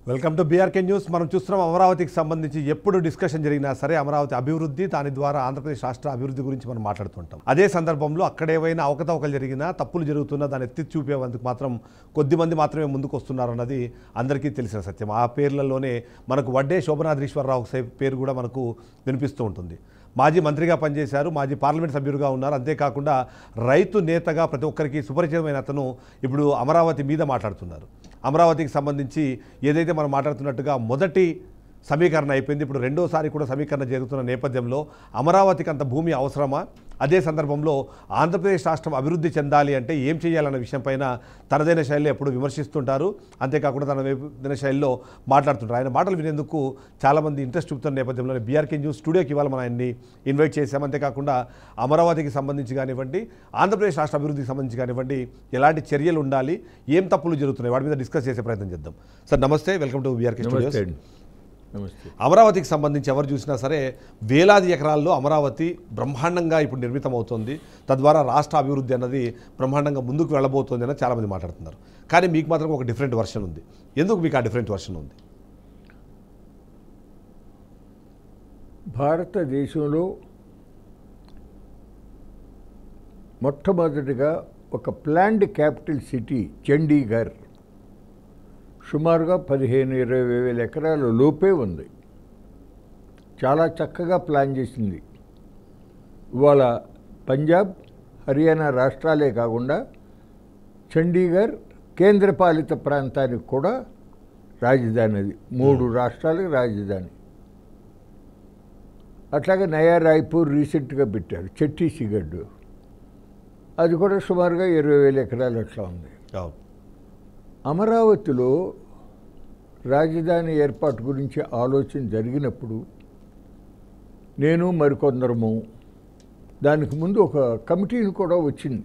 Welcome to BRK news. మనం చూస్తున్నాం అమరావతికి సంబంధించి ఎప్పుడు డిస్కషన్ జరిగినా సరే అమరావతి అభివృద్ధి, దాని ద్వారా ఆంధ్రప్రదేశ్ రాష్ట్ర అభివృద్ధి గురించి మనం మాట్లాడుతుంటాం. అదే సందర్భంలో అక్కడ ఏవైనా అవకతవకలు జరిగినా, తప్పులు జరుగుతున్నా దాన్ని ఎత్తి చూపేందుకు మాత్రం కొద్దిమంది మాత్రమే ముందుకు వస్తున్నారు అన్నది అందరికీ తెలిసిన సత్యం. ఆ పేర్లలోనే మనకు వడ్డే శోభనాద్రీశ్వరరావు పేరు కూడా మనకు వినిపిస్తూ ఉంటుంది. మాజీ మంత్రిగా పనిచేశారు, మాజీ పార్లమెంట్ సభ్యులుగా ఉన్నారు. అంతేకాకుండా రైతు నేతగా ప్రతి ఒక్కరికి సుపరిచితమైన అతను ఇప్పుడు అమరావతి మీద మాట్లాడుతున్నారు. అమరావతికి సంబంధించి ఏదైతే మనం మాట్లాడుతున్నట్టుగా మొదటి సమీకరణ అయిపోయింది, ఇప్పుడు రెండోసారి కూడా సమీకరణ జరుగుతున్న నేపథ్యంలో అమరావతికి అంత భూమి అవసరమా? అదే సందర్భంలో ఆంధ్రప్రదేశ్ రాష్ట్రం అభివృద్ధి చెందాలి అంటే ఏం చేయాలన్న విషయం పైన తనదైన శైలిలో ఎప్పుడు విమర్శిస్తుంటారు. అంతేకాకుండా తనదైన శైలిలో మాట్లాడుతుంటారు. ఆయన మాటలు వినేందుకు చాలామంది ఇంట్రెస్ట్ చూపుతున్న నేపథ్యంలో బీఆర్కే న్యూస్ స్టూడియోకి ఇవాళ మనం ఆయన్ని ఇన్వైట్ చేశాం. అంతేకాకుండా అమరావతికి సంబంధించి కానివ్వండి, ఆంధ్రప్రదేశ్ రాష్ట్ర అభివృద్ధికి సంబంధించి కానివ్వండి, ఎలాంటి చర్యలు ఉండాలి, ఏం తప్పులు జరుగుతున్నాయి, వాటి మీద డిస్కస్ చేసే ప్రయత్నం చేద్దాం. సార్ నమస్తే, వెల్కమ్ టు బీఆర్కే స్టూడియోస్. అమరావతికి సంబంధించి ఎవరు చూసినా సరే వేలాది ఎకరాల్లో అమరావతి బ్రహ్మాండంగా ఇప్పుడు నిర్మితం అవుతుంది. తద్వారా రాష్ట్ర అభివృద్ధి అన్నది బ్రహ్మాండంగా ముందుకు వెళ్ళబోతోంది అని చాలామంది మాట్లాడుతున్నారు. కానీ మీకు మాత్రం ఒక డిఫరెంట్ వర్షన్ ఉంది. ఎందుకు మీకు ఆ డిఫరెంట్ వర్షన్ ఉంది? భారతదేశంలో మొట్టమొదటిగా ఒక ప్లాన్డ్ క్యాపిటల్ సిటీ చండీగఢ్ సుమారుగా 15-20 వేల ఎకరాల లోపే ఉంది. చాలా చక్కగా ప్లాన్ చేసింది. ఇవాళ పంజాబ్, హర్యానా రాష్ట్రాలే కాకుండా చండీగఢ్ కేంద్రపాలిత ప్రాంతానికి కూడా రాజధాని. అది 3 రాష్ట్రాలకు రాజధాని. అట్లాగే నయా రాయ్పూర్ రీసెంట్గా పెట్టారు, ఛత్తీస్గఢ్. అది కూడా సుమారుగా 20,000 ఎకరాలు అట్లా ఉంది. అమరావతిలో రాజధాని ఏర్పాటు గురించి ఆలోచన జరిగినప్పుడు నేను మరికొందరము దానికి ముందు ఒక కమిటీని కూడా వచ్చింది.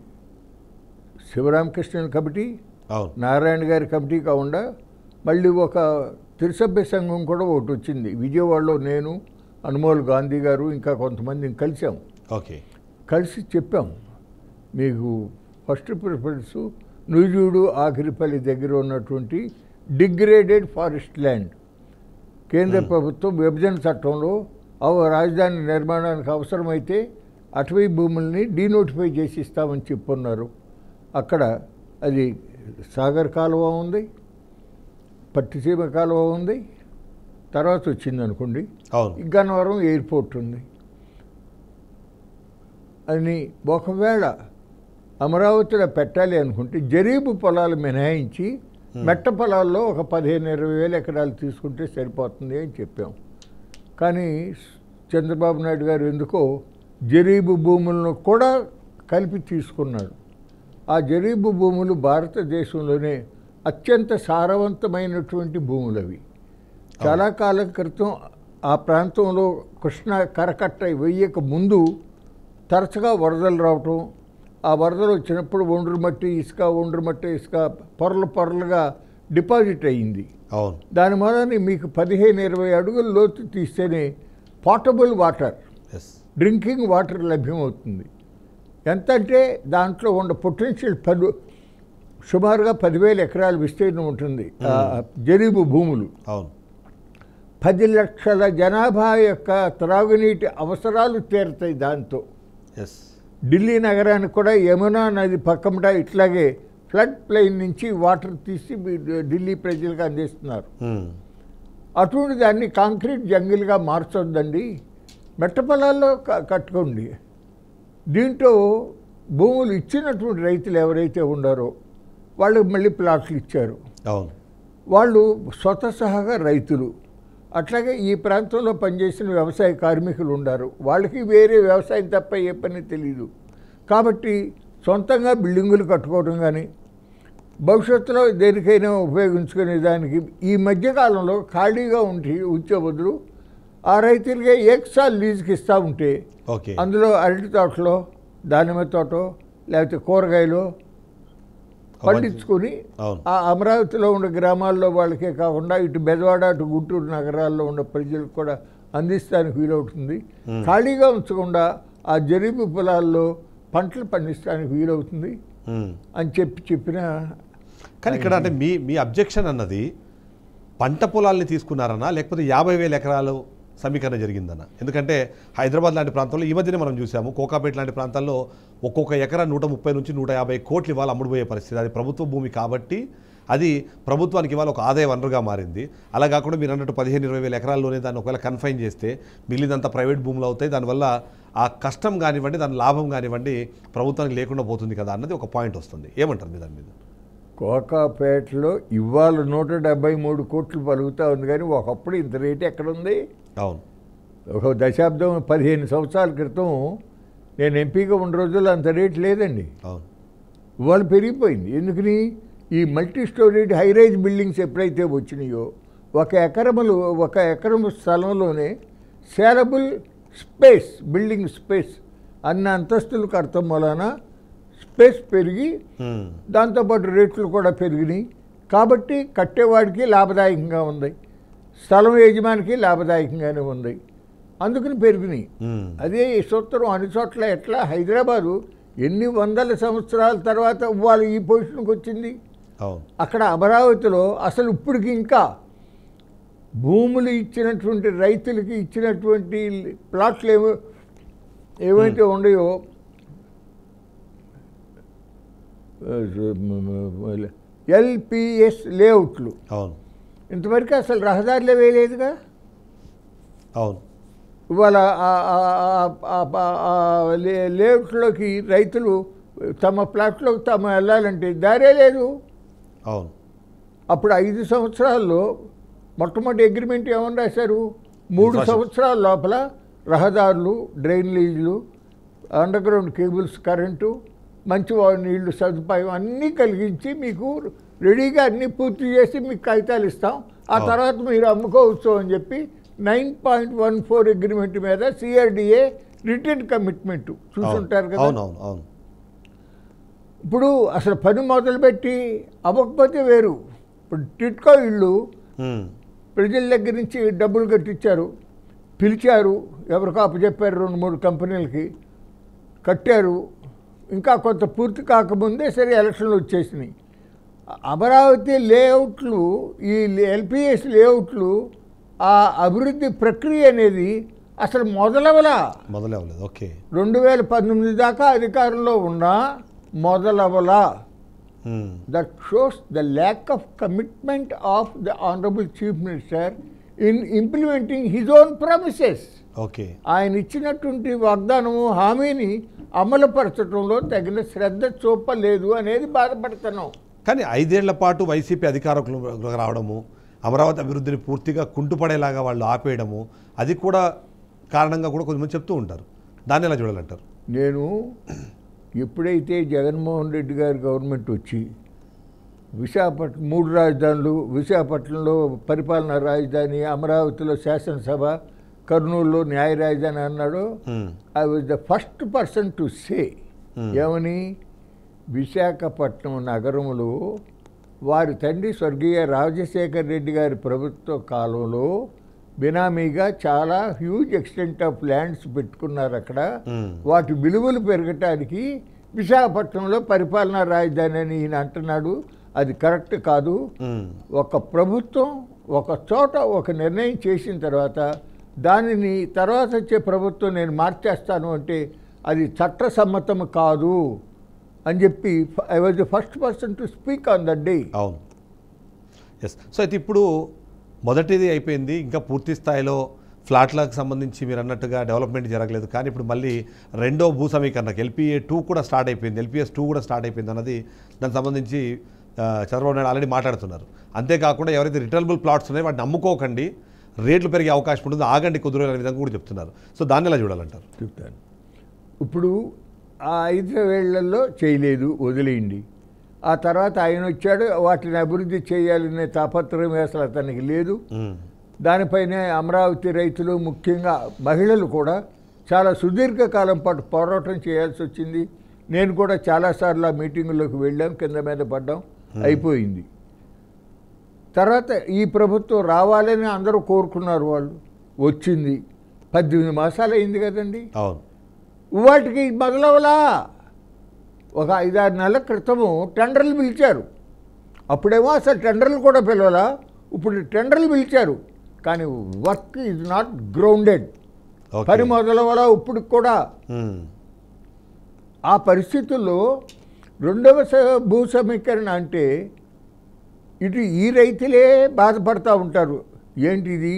శివరామకృష్ణన్ కమిటీ, నారాయణ గారి కమిటీ కాకుండా మళ్ళీ ఒక త్రిసభ్య సంఘం కూడా ఒకటి వచ్చింది. విజయవాడలో నేను, అనుమోల్ గాంధీ గారు, ఇంకా కొంతమందిని కలిసాం. కలిసి చెప్పాం, మీకు ఫస్ట్ ప్రిఫరెన్స్ నుజూడు ఆఖరిపల్లి దగ్గర ఉన్నటువంటి డిగ్రేడెడ్ ఫారెస్ట్ ల్యాండ్. కేంద్ర ప్రభుత్వం విభజన చట్టంలో రాజధాని నిర్మాణానికి అవసరమైతే అటవీ భూముల్ని డీనోటిఫై చేసి ఇస్తామని చెప్పున్నారు. అక్కడ అది సాగర్ కాలువ ఉంది, పట్టిసీమ కాలువ ఉంది, తర్వాత వచ్చింది అనుకోండి గన్నవరం ఎయిర్పోర్ట్ ఉంది. అని ఒకవేళ అమరావతిలో పెట్టాలి అనుకుంటే జరీబు పొలాలు మినహాయించి మెట్ట పొలాల్లో ఒక 15-20 వేల ఎకరాలు తీసుకుంటే సరిపోతుంది అని చెప్పాం. కానీ చంద్రబాబు నాయుడు గారు ఎందుకో జరీబు భూములను కూడా కలిపి తీసుకున్నాడు. ఆ జరీబు భూములు భారతదేశంలోనే అత్యంత సారవంతమైనటువంటి భూములు. అవి చాలా కాలం క్రితం ఆ ప్రాంతంలో కృష్ణా కరకట్ట వెయ్యక ముందు తరచుగా వరదలు రావటం, ఆ వరదలు వచ్చినప్పుడు ఒండ్రు మట్టి ఇసుక పొరలుగా డిపాజిట్ అయ్యింది. దాని మూలాన్ని మీకు 15-20 అడుగుల లోతు తీస్తేనే పోర్టబుల్ వాటర్, డ్రింకింగ్ వాటర్ లభ్యమవుతుంది. ఎంత అంటే దాంట్లో ఉన్న పొటెన్షియల్ సుమారుగా 10,000 ఎకరాల విస్తీర్ణం ఉంటుంది. జరీబు భూములు 10 లక్షల జనాభా యొక్క త్రాగునీటి అవసరాలు తీరుతాయి దాంతో. ఢిల్లీ నగరానికి కూడా యమునా నది పక్కన ఇట్లాగే ఫ్లడ్ ప్లెయిన్ నుంచి వాటర్ తీసి ఢిల్లీ ప్రజలకు అందిస్తున్నారు. అటువంటి దాన్ని కాంక్రీట్ జంగిల్గా మార్చొద్దండి, మెట్ట పొలాల్లో కట్టుకోండి. దీంట్లో భూములు ఇచ్చినటువంటి రైతులు ఎవరైతే ఉన్నారో వాళ్ళకి మళ్ళీ ప్లాట్లు ఇచ్చారు. వాళ్ళు స్వతసహగా రైతులు. అట్లాగే ఈ ప్రాంతంలో పనిచేసిన వ్యవసాయ కార్మికులు ఉన్నారు, వాళ్ళకి వేరే వ్యవసాయం తప్ప ఏ పని తెలియదు. కాబట్టి సొంతంగా బిల్డింగులు కట్టుకోవడం కానీ భవిష్యత్తులో దేనికైనా ఉపయోగించుకునే దానికి ఈ మధ్యకాలంలో ఖాళీగా ఉంచే బదులు ఆ రైతులకే ఏకసారి లీజుకి ఇస్తూ ఉంటే అందులో అరటి తోటలో, దానిమ్మ తోట, లేకపోతే కూరగాయలు పండించుకొని ఆ అమరావతిలో ఉన్న గ్రామాల్లో వాళ్ళకే కాకుండా ఇటు బెజవాడ, అటు గుంటూరు నగరాల్లో ఉన్న ప్రజలకు కూడా అందిస్తానికి వీలవుతుంది. ఖాళీగా ఉంచకుండా ఆ జరీబు పొలాల్లో పంటలు పండించడానికి వీలవుతుంది అని చెప్పిన. కానీ ఇక్కడ అంటే మీ అబ్జెక్షన్ అన్నది పంట పొలాల్ని తీసుకున్నారన్నా లేకపోతే 50,000 ఎకరాలు సమీకరణ జరిగిందన్న? ఎందుకంటే హైదరాబాద్ లాంటి ప్రాంతంలో ఈ మధ్యనే మనం చూసాము, కోకాపేట లాంటి ప్రాంతాల్లో ఒక్కొక్క ఎకరా 130 నుంచి 150 కోట్లు ఇవాళ అమ్ముడుపోయే పరిస్థితి. అది ప్రభుత్వ భూమి కాబట్టి అది ప్రభుత్వానికి ఇవాళ ఒక ఆదాయ వనరుగా మారింది. అలా కాకుండా మీరు అన్నట్టు 15-20 ఎకరాల్లోనే దాన్ని ఒకవేళ కన్ఫైన్ చేస్తే మిగిలినంత ప్రైవేట్ భూములు అవుతాయి. దానివల్ల ఆ కష్టం కానివ్వండి, దాని లాభం కానివ్వండి ప్రభుత్వానికి లేకుండా పోతుంది కదా అన్నది ఒక పాయింట్ వస్తుంది. ఏమంటారు మీ దాని మీద? కోకాపేటలో ఇవాళ 173 కోట్లు పలుకుతూ ఉంది, కానీ ఒకప్పుడు ఇంత రేటు ఎక్కడుంది? అవును, ఒక దశాబ్దం 15 సంవత్సరాల క్రితం నేను ఎంపీగా ఉన్న రోజుల్లో అంత రేటు లేదండి. అవును, ఇవాళ పెరిగిపోయింది. ఎందుకని? ఈ మల్టీ స్టోరీడ్ హైరైజ్ బిల్డింగ్స్ ఎప్పుడైతే వచ్చినాయో ఒక ఎకరం స్థలంలోనే సేలబుల్ స్పేస్, బిల్డింగ్ స్పేస్ అన్ని అంతస్తులు కడతాం వలన స్పేస్ పెరిగి దాంతోపాటు రేట్లు కూడా పెరిగినాయి. కాబట్టి కట్టేవాడికి లాభదాయకంగా ఉంది, స్థలం యజమానికి లాభదాయకంగానే ఉంది, అందుకని పెరిగినాయి. అదే ఈ సూత్రం అన్ని చోట్ల ఎట్లా హైదరాబాదు ఎన్ని వందల సంవత్సరాల తర్వాత ఇవాళ ఈ పొజిషన్కి వచ్చింది. అక్కడ అమరావతిలో అసలు ఇప్పటికి ఇంకా భూములు ఇచ్చినటువంటి రైతులకి ఇచ్చినటువంటి ప్లాట్లు ఏవైతే ఉన్నాయో ఎల్పిఎస్ లేఅవుట్లు ఇంతవరకు అసలు రహదారులే వేయలేదుగా. అవును, ఇవాళ లేఅవుట్లోకి రైతులు తమ ప్లాట్లోకి తాము వెళ్ళాలంటే దారే లేదు. అవును, అప్పుడు 5 సంవత్సరాల్లో మొట్టమొదటి అగ్రిమెంట్ ఏమని రాశారు? 3 సంవత్సరాల లోపల రహదారులు, డ్రైనేజీలు, అండర్గ్రౌండ్ కేబుల్స్, కరెంటు, మంచి నీళ్లు సదుపాయం అన్నీ కలిగించి మీకు రెడీగా అన్నీ పూర్తి చేసి మీకు కాగితాలు ఇస్తాం, ఆ తర్వాత మీరు అమ్ముకోవచ్చు అని చెప్పి 9.14 అగ్రిమెంట్ మీద సిఆర్డిఏ రిటర్న్ కమిట్మెంట్ చూసుంటారు కదా. ఇప్పుడు అసలు పని మొదలుపెట్టి అవ్వకపోతే వేరు. ఇప్పుడు టిట్కో ఇళ్ళు ప్రజల దగ్గర నుంచి డబ్బులు కట్టించారు, పిలిచారు, ఎవరికో అప్పచెప్పారు, 2-3 కంపెనీలకి కట్టారు, ఇంకా కొంత పూర్తి కాకముందే సరే ఎలక్షన్లు వచ్చేసినాయి. అమరావతి లేఅవుట్లు, ఈ ఎల్పిఎస్ లేఅవుట్లు, ఆ అభివృద్ధి ప్రక్రియ అనేది అసలు మొదలవలేదు. ఓకే, 2019 దాకా అధికారంలో ఉన్నా మొదలవలా. That shows the lack of commitment of the honourable chief minister in implementing his own promises. Okay, ఆయన ఇచ్చినటువంటి వాగ్దానము, హామీని అమలుపరచడంలో తగిన శ్రద్ధ చూపలేదు అనేది బాధపడుతున్నాం. కానీ 5 ఏళ్ల పాటు వైసీపీ అధికారంలోకి రావడము, అమరావతి అభివృద్ధిని పూర్తిగా కుంటుపడేలాగా వాళ్ళు ఆపేయడము, అది కూడా కారణంగా కూడా కొంతమంది చెప్తూ ఉంటారు. దాన్ని ఎలా చూడాలంటారు? నేను ఎప్పుడైతే జగన్మోహన్ రెడ్డి గారి గవర్నమెంట్ వచ్చి విశాఖపట్నం 3 రాజధానులు, విశాఖపట్నంలో పరిపాలనా రాజధాని, అమరావతిలో శాసనసభ, కర్నూలులో న్యాయ రాజధాని అన్నాడు, I was the first person to say. ఏమని? విశాఖపట్నం నగరంలో వారి తండ్రి స్వర్గీయ రాజశేఖర్ రెడ్డి గారి ప్రభుత్వ కాలంలో బినామీగా చాలా హ్యూజ్ ఎక్స్టెంట్ ఆఫ్ ల్యాండ్స్ పెట్టుకున్నారు అక్కడ. వాటి విలువలు పెరగటానికి విశాఖపట్నంలో పరిపాలనా రాజధాని అని ఈయన అంటున్నాడు. అది కరెక్ట్ కాదు. ఒక ప్రభుత్వం ఒక చోట ఒక నిర్ణయం చేసిన తర్వాత దానిని తర్వాత వచ్చే ప్రభుత్వం నేను మార్చేస్తాను అంటే అది చట్టసమ్మతం కాదు అని చెప్పి I was the first person to speak on that day. అవును, ఎస్. సో అయితే ఇప్పుడు మొదటిది అయిపోయింది, ఇంకా పూర్తి స్థాయిలో ఫ్లాట్లకు సంబంధించి మీరు అన్నట్టుగా డెవలప్మెంట్ జరగలేదు. కానీ ఇప్పుడు మళ్ళీ రెండో భూ సమీకరణకు LPA-2 కూడా స్టార్ట్ అయిపోయింది, LPS-2 కూడా స్టార్ట్ అయిపోయింది అన్నది దానికి సంబంధించి చంద్రబాబు నాయుడు ఆల్రెడీ మాట్లాడుతున్నారు. అంతేకాకుండా ఎవరైతే రిటర్నబుల్ ప్లాట్స్ ఉన్నాయో వాటిని అమ్ముకోకండి, రేట్లు పెరిగే అవకాశం ఉంటుంది, ఆగండి కుదురు అనే విధంగా కూడా చెప్తున్నారు. సో దాన్ని ఎలా చూడాలంటారు? చెప్తాను. ఇప్పుడు ఆ 5 ఏళ్లలో చేయలేదు, వదిలేయండి. ఆ తర్వాత ఆయన వచ్చాడు, వాటిని అభివృద్ధి చేయాలనే తాపత్రయం అసలు అతనికి లేదు. దానిపైనే అమరావతి రైతులు, ముఖ్యంగా మహిళలు కూడా చాలా సుదీర్ఘకాలం పాటు పోరాటం చేయాల్సి వచ్చింది. నేను కూడా చాలాసార్లు ఆ మీటింగుల్లోకి వెళ్ళాం, కింద మీద పడ్డాం, అయిపోయింది. తర్వాత ఈ ప్రభుత్వం రావాలని అందరూ కోరుకున్నారు, వాళ్ళు వచ్చింది. 18 మాసాలు అయింది కదండి. వాటికి మొదలవలా. ఒక 5-6 నెలల క్రితము టెండర్లు పిలిచారు, అప్పుడేమో అసలు టెండర్లు కూడా పిలవలా. ఇప్పుడు టెండర్లు పిలిచారు, కానీ work is not grounded. Okay. పని మొదలవల ఇప్పుడు కూడా ఆ పరిస్థితుల్లో రెండవ భూ సమీకరణ అంటే ఇటు ఈ రైతులే బాధపడతా ఉంటారు. ఏంటిది,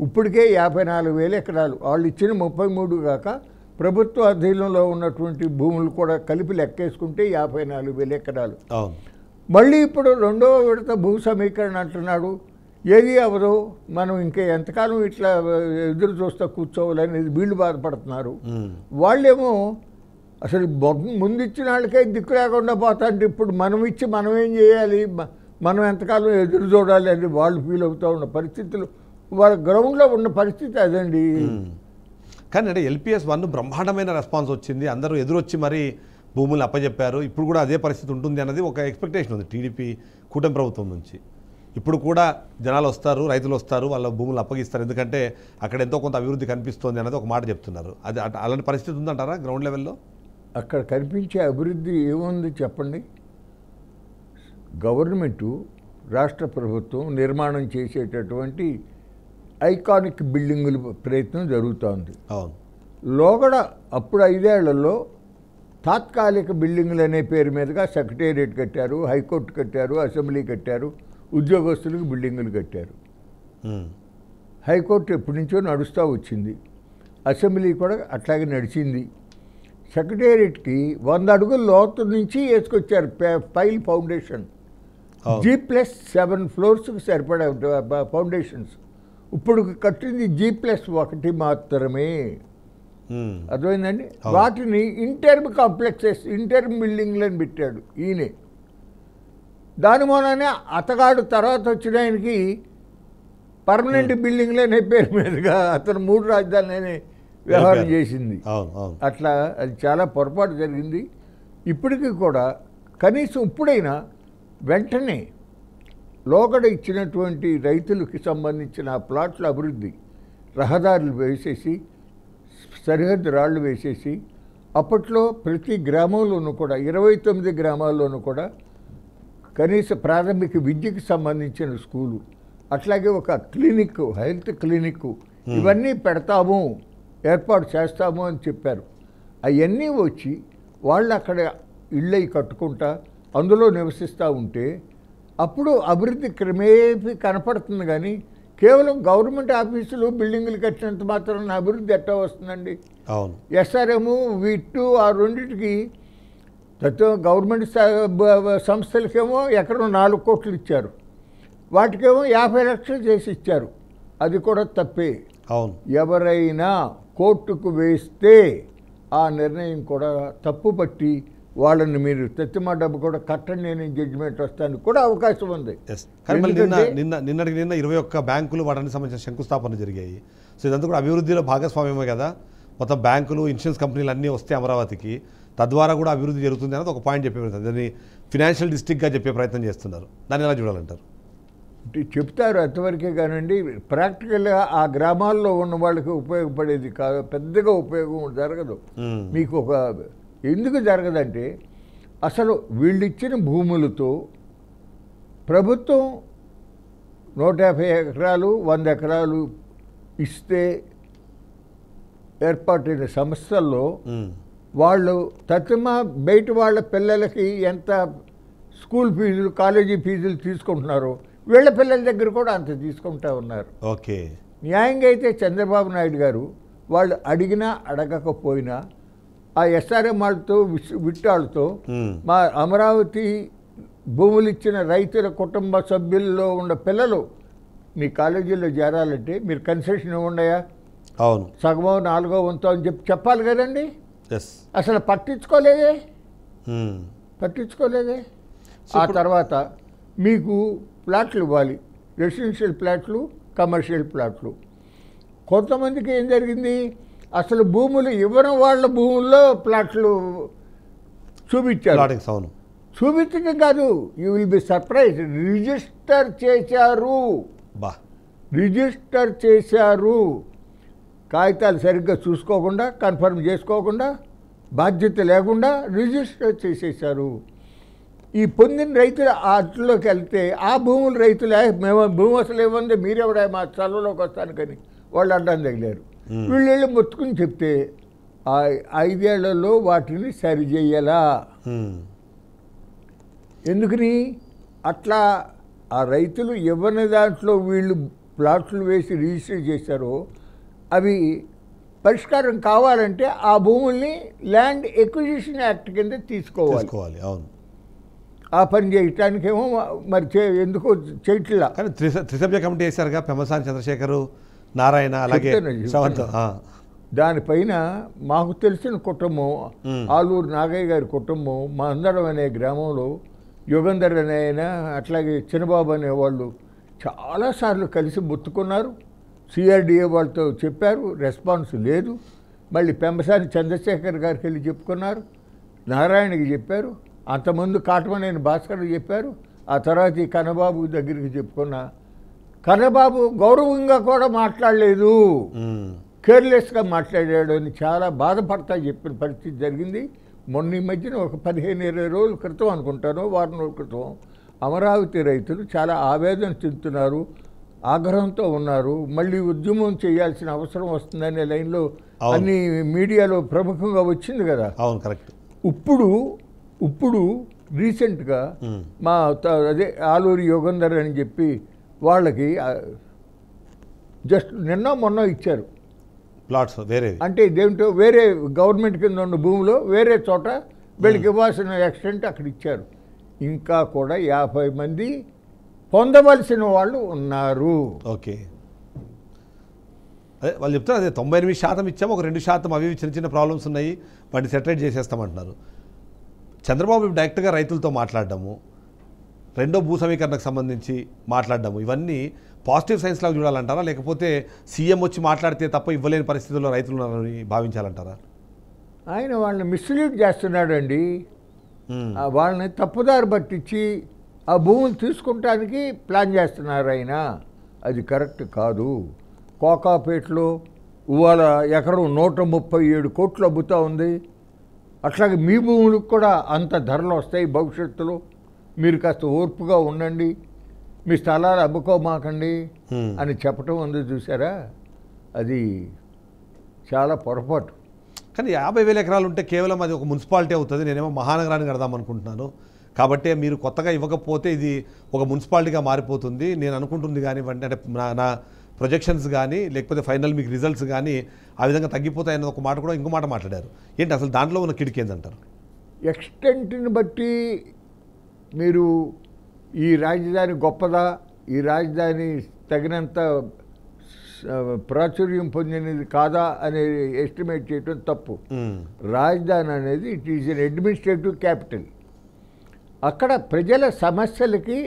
ఇప్పటికే 54,000 ఎకరాలు వాళ్ళు ఇచ్చిన 33 కాక ప్రభుత్వ అధీనంలో ఉన్నటువంటి భూములు కూడా కలిపి లెక్కేసుకుంటే 54,000 ఎకరాలు. మళ్ళీ ఇప్పుడు రెండవ విడత భూ సమీకరణ అంటున్నాడు. ఏది అవదు, మనం ఇంకా ఎంతకాలం ఇట్లా ఎదురు చూస్తా కూర్చోవాలనేది వీళ్ళు బాధపడుతున్నారు. వాళ్ళేమో అసలు ముందు ఇచ్చిన వాళ్ళకే దిక్కు లేకుండా పోతా అంటే ఇప్పుడు మనం ఇచ్చి మనం ఏం చేయాలి, మనం ఎంతకాలం ఎదురు చూడాలి అని వాళ్ళు ఫీల్ అవుతూ ఉన్న పరిస్థితులు వాళ్ళ గ్రౌండ్లో ఉన్న పరిస్థితి అదండి. కానీ అంటే LPS 1 బ్రహ్మాండమైన రెస్పాన్స్ వచ్చింది, అందరూ ఎదురొచ్చి మరి భూములు అప్పచెప్పారు. ఇప్పుడు కూడా అదే పరిస్థితి ఉంటుంది అన్నది ఒక ఎక్స్పెక్టేషన్ ఉంది టీడీపీ కూటమి ప్రభుత్వం నుంచి. ఇప్పుడు కూడా జనాలు వస్తారు, రైతులు వస్తారు, వాళ్ళ భూములు అప్పగిస్తారు, ఎందుకంటే అక్కడ ఎంతో కొంత అభివృద్ధి కనిపిస్తోంది అనేది ఒక మాట చెప్తున్నారు. అది అలాంటి పరిస్థితి ఉందంటారా గ్రౌండ్ లెవెల్లో? అక్కడ కనిపించే అభివృద్ధి ఏముంది చెప్పండి. గవర్నమెంటు, రాష్ట్ర ప్రభుత్వం నిర్మాణం చేసేటటువంటి ఐకానిక్ బిల్డింగుల ప్రయత్నం జరుగుతోంది. లోగడ అప్పుడు 5 ఏళ్లలో తాత్కాలిక బిల్డింగులు అనే పేరు మీదుగా సెక్రటేరియట్ కట్టారు, హైకోర్టు కట్టారు, అసెంబ్లీ కట్టారు, ఉద్యోగస్తులకు బిల్డింగులు కట్టారు. హైకోర్టు ఎప్పటి నుంచో నడుస్తూ వచ్చింది, అసెంబ్లీ కూడా అట్లాగే నడిచింది. సెక్రటేరియట్కి 100 అడుగుల లోతు నుంచి వేసుకొచ్చారు పైల్ ఫౌండేషన్. G+7 ఫ్లోర్స్కి సరిపడా ఫౌండేషన్స్. ఇప్పుడు కట్టింది G+1 మాత్రమే. అర్థమైందండి. వాటిని ఇంటర్మ్ కాంప్లెక్సెస్, ఇంటర్మ్ బిల్డింగ్లు అని పెట్టాడు ఈయనే. దాని మూలనే అతగాడు తర్వాత వచ్చిన ఆయనకి పర్మనెంట్ బిల్డింగ్లు అనే పేరు మీదుగా అతను 3 రాజధానులనే వ్యవహారం చేసింది. అట్లా అది చాలా పొరపాటు జరిగింది. ఇప్పటికీ కూడా కనీసం ఇప్పుడైనా వెంటనే లోగడ ఇచ్చినటువంటి రైతులకి సంబంధించిన ప్లాట్ల అభివృద్ధి, రహదారులు వేసేసి, సరిహద్దు రాళ్ళు వేసేసి, అప్పట్లో ప్రతి గ్రామంలోనూ కూడా 29 గ్రామాల్లోనూ కూడా కనీస ప్రాథమిక విద్యకి సంబంధించిన స్కూలు, అట్లాగే ఒక క్లినిక్, హెల్త్ క్లినిక్, ఇవన్నీ పెడతాము, ఏర్పాటు చేస్తాము అని చెప్పారు. అవన్నీ వచ్చి వాళ్ళు అక్కడ ఇళ్ళై కట్టుకుంటా అందులో నివసిస్తూ ఉంటే అప్పుడు అభివృద్ధి క్రమేపీ కనపడుతుంది. కానీ కేవలం గవర్నమెంట్ ఆఫీసులు బిల్డింగులు కట్టినంత మాత్రం అభివృద్ధి ఎట్టా వస్తుందండి? SRM, వీటు ఆ రెండింటికి గవర్నమెంట్ సంస్థలకేమో ఎక్కడో 4 కోట్లు ఇచ్చారు, వాటికేమో 50 లక్షలు చేసి ఇచ్చారు. అది కూడా తప్పే. ఎవరైనా కోర్టుకు వేస్తే ఆ నిర్ణయం కూడా తప్పు పట్టి వాళ్ళని మీరు తెచ్చిమా డబ్బు కూడా కట్టండి అని జడ్జిమెంట్ వస్తానికి కూడా అవకాశం ఉంది. నిన్నటికి నిన్న 21 బ్యాంకులు వాటికి సంబంధించిన శంకుస్థాపన జరిగాయి. సో ఇదంతా కూడా అభివృద్ధిలో భాగస్వామ్యమే కదా. మొత్తం బ్యాంకులు, ఇన్సూరెన్స్ కంపెనీలు అన్నీ వస్తే అమరావతికి, తద్వారా కూడా అభివృద్ధి జరుగుతుంది అనేది ఒక పాయింట్ చెప్పే ప్రయత్నం, దాన్ని ఫినాన్షియల్ డిస్ట్రిక్ట్గా చెప్పే ప్రయత్నం చేస్తున్నారు. దాన్ని ఎలా చూడాలంటారు? చెప్తారు అంతవరకే కానండి, ప్రాక్టికల్గా ఆ గ్రామాల్లో ఉన్న వాళ్ళకి ఉపయోగపడేది కాదు, పెద్దగా ఉపయోగం జరగదు. మీకు ఒక ఎందుకు జరగదంటే అసలు వీళ్ళిచ్చిన భూములతో ప్రభుత్వం 150 ఎకరాలు 100 ఎకరాలు ఇస్తే ఏర్పాటైన సంస్థల్లో వాళ్ళు తత్మా బయట వాళ్ళ పిల్లలకి ఎంత స్కూల్ ఫీజులు, కాలేజీ ఫీజులు తీసుకుంటున్నారో వీళ్ళ పిల్లల దగ్గర కూడా అంత తీసుకుంటూ ఉన్నారు. ఓకే. న్యాయంగా అయితే చంద్రబాబు నాయుడు గారు వాళ్ళు అడిగినా అడగకపోయినా ఆ SRM వాళ్ళతో, విట్టాళ్ళతో మా అమరావతి భూములు ఇచ్చిన రైతుల కుటుంబ సభ్యుల్లో ఉన్న పిల్లలు మీ కాలేజీలో చేరాలంటే మీరు కన్సెషన్ ఇవ్వండియా, అవును, సగమో 4వ వంతో అని చెప్పాలి కదండి. అసలు పట్టించుకోలేదే. ఆ తర్వాత మీకు ప్లాట్లు ఇవ్వాలి, రెసిడెన్షియల్ ప్లాట్లు, కమర్షియల్ ప్లాట్లు. కొంతమందికి ఏం జరిగింది, అసలు భూములు ఇవ్వడం వాళ్ళ భూముల్లో ప్లాట్లు చూపించారు. చూపించడం కాదు, you will be surprise, register చేశారు. కాగితాలు సరిగ్గా చూసుకోకుండా, కన్ఫర్మ్ చేసుకోకుండా, బాధ్యత లేకుండా రిజిస్టర్ చేసేశారు. ఈ పొందిన రైతులు అట్లోకి వెళ్తే ఆ భూములు రైతులే మేము భూమి అసలు ఏముంది మీరెవడా మా చల్లలోకి వస్తాను కానీ వాళ్ళు అడ్డం తగిలారు. వీళ్ళు వెళ్ళి మొత్తుకుని చెప్తే ఆ 5 ఏళ్లలో వాటిని సరిచేయాలా? ఎందుకని అట్లా ఆ రైతులు ఎవరిని దాంట్లో వీళ్ళు ప్లాట్లు వేసి రిజిస్టర్ చేశారో అవి పరిష్కారం కావాలంటే ఆ భూముల్ని ల్యాండ్ ఎక్విజిషన్ యాక్ట్ కింద తీసుకోవాలి. అవును, ఆ పని చేయటానికేమో మరి ఎందుకో చేయట్లా. కానీ త్రిసభ్య కమిటీ వేశారుగా, పెమ్మసాని చంద్రశేఖరు, నారాయణ, అలాగే శ్రవంత్. దానిపైన మాకు తెలిసిన కుటుంబం ఆలూరు నాగయ్య గారి కుటుంబం మా అందరం అనే గ్రామంలో యుగంధర్ అనే ఆయన అట్లాగే చిన్నబాబు అనేవాళ్ళు చాలాసార్లు కలిసి ముత్తుకున్నారు. సిఆర్డిఏ వాళ్ళతో చెప్పారు, రెస్పాన్స్ లేదు. మళ్ళీ పెంబసాని చంద్రశేఖర్ గారికి వెళ్ళి చెప్పుకున్నారు, నారాయణకి చెప్పారు, అంతకుముందు కాటమనేని భాస్కర్కి చెప్పారు, ఆ తర్వాత ఈ కన్నబాబు దగ్గరికి చెప్పుకున్నా. కన్నబాబు గౌరవంగా కూడా మాట్లాడలేదు, కేర్లెస్గా మాట్లాడాడు అని చాలా బాధపడతా చెప్పిన పరిస్థితి జరిగింది. మొన్న ఈ మధ్యన ఒక 15-20 రోజుల క్రితం అనుకుంటాను, వారం రోజుల క్రితం అమరావతి రైతులు చాలా ఆవేదన చెందుతున్నారు, ఆగ్రహంతో ఉన్నారు, మళ్ళీ ఉద్యమం చేయాల్సిన అవసరం వస్తుందనే లైన్లో అన్ని మీడియాలో ప్రముఖంగా వచ్చింది కదా. అవును, కరెక్ట్. ఇప్పుడు రీసెంట్గా మా అదే ఆలూరి యుగంధర్ అని చెప్పి వాళ్ళకి జస్ట్ నిన్న మొన్న ఇచ్చారు ప్లాట్స్, వేరే అంటే ఇదేమిటో వేరే గవర్నమెంట్ కింద ఉన్న భూమిలో వేరే చోట వీళ్ళకి ఇవ్వాల్సిన ఎక్స్టెంట్ అక్కడ ఇచ్చారు. ఇంకా కూడా 50 మంది పొందవలసిన వాళ్ళు ఉన్నారు. ఓకే, అదే వాళ్ళు చెప్తారు, అదే 98% ఇచ్చాము, ఒక 2% అవి చిన్న చిన్న ప్రాబ్లమ్స్ ఉన్నాయి, వాటిని సెటరేట్ చేసేస్తామంటున్నారు. చంద్రబాబు డైరెక్ట్గా రైతులతో మాట్లాడడము, రెండో భూ సమీకరణకు సంబంధించి మాట్లాడడము, ఇవన్నీ పాజిటివ్ సైన్స్ లాగా చూడాలంటారా, లేకపోతే సీఎం వచ్చి మాట్లాడితే తప్ప ఇవ్వలేని పరిస్థితుల్లో రైతులు ఉన్నారని భావించాలంటారా? ఆయన వాళ్ళని మిస్లీడ్ చేస్తున్నాడండి. వాళ్ళని తప్పుదారి పట్టించి ఆ భూములు తీసుకుంటానికి ప్లాన్ చేస్తున్నారు ఆయన. అది కరెక్ట్ కాదు. కోకాపేటలో ఇవాళ ఎకరం 137 కోట్లు అమ్ముతూ ఉంది. అట్లాగే మీ భూములకు కూడా అంత ధరలు వస్తాయి భవిష్యత్తులో, మీరు కాస్త ఓర్పుగా ఉండండి, మీ స్థలాలు అమ్ముకోమాకండి అని చెప్పటం ఉంది చూసారా, అది చాలా పొరపాటు. కానీ 50,000 ఎకరాలు ఉంటే కేవలం అది ఒక మున్సిపాలిటీ అవుతుంది, నేనేమో మహానగరాన్ని కడదాం అనుకుంటున్నాను, కాబట్టి మీరు కొత్తగా ఇవ్వకపోతే ఇది ఒక మున్సిపాలిటీగా మారిపోతుంది నేను అనుకుంటుంది కానివ్వండి, అంటే నా ప్రొజెక్షన్స్ కానీ లేకపోతే ఫైనల్ మీకు రిజల్ట్స్ కానీ ఆ విధంగా తగ్గిపోతాయన్న ఒక మాట కూడా ఇంకో మాట మాట్లాడారు. ఏంటి అసలు దాంట్లో ఉన్న కిడికి ఏంటంటారు? ఎక్స్టెంట్ని బట్టి మీరు ఈ రాజధాని గొప్పదా, ఈ రాజధాని తగినంత ప్రాచుర్యం పొందినది కాదా అనేది ఎస్టిమేట్ చేయడం తప్పు. రాజధాని అనేది it is an administrative capital. అక్కడ ప్రజల సమస్యలకి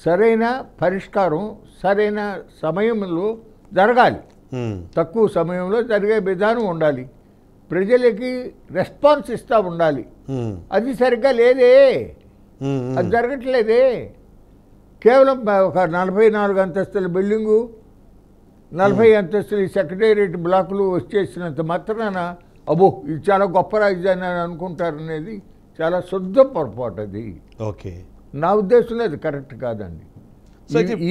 సరైన పరిష్కారం సరైన సమయంలో జరగాలి, తక్కువ సమయంలో జరిగే విధానం ఉండాలి, ప్రజలకి రెస్పాన్స్ ఇస్తూ ఉండాలి. అది సరిగ్గా లేదే, అది జరగట్లేదే. కేవలం ఒక 44 అంతస్తుల బిల్డింగు, 40 అంతస్తుల సెక్రటేరియట్ బ్లాకులు వచ్చేసినంత మాత్రాన అబ్బో ఇది చాలా గొప్ప రాజధాని అని అనుకుంటారనేది చాలా శుద్ధ పొరపాటు. అది ఓకే, నా ఉద్దేశంలో అది కరెక్ట్ కాదండి.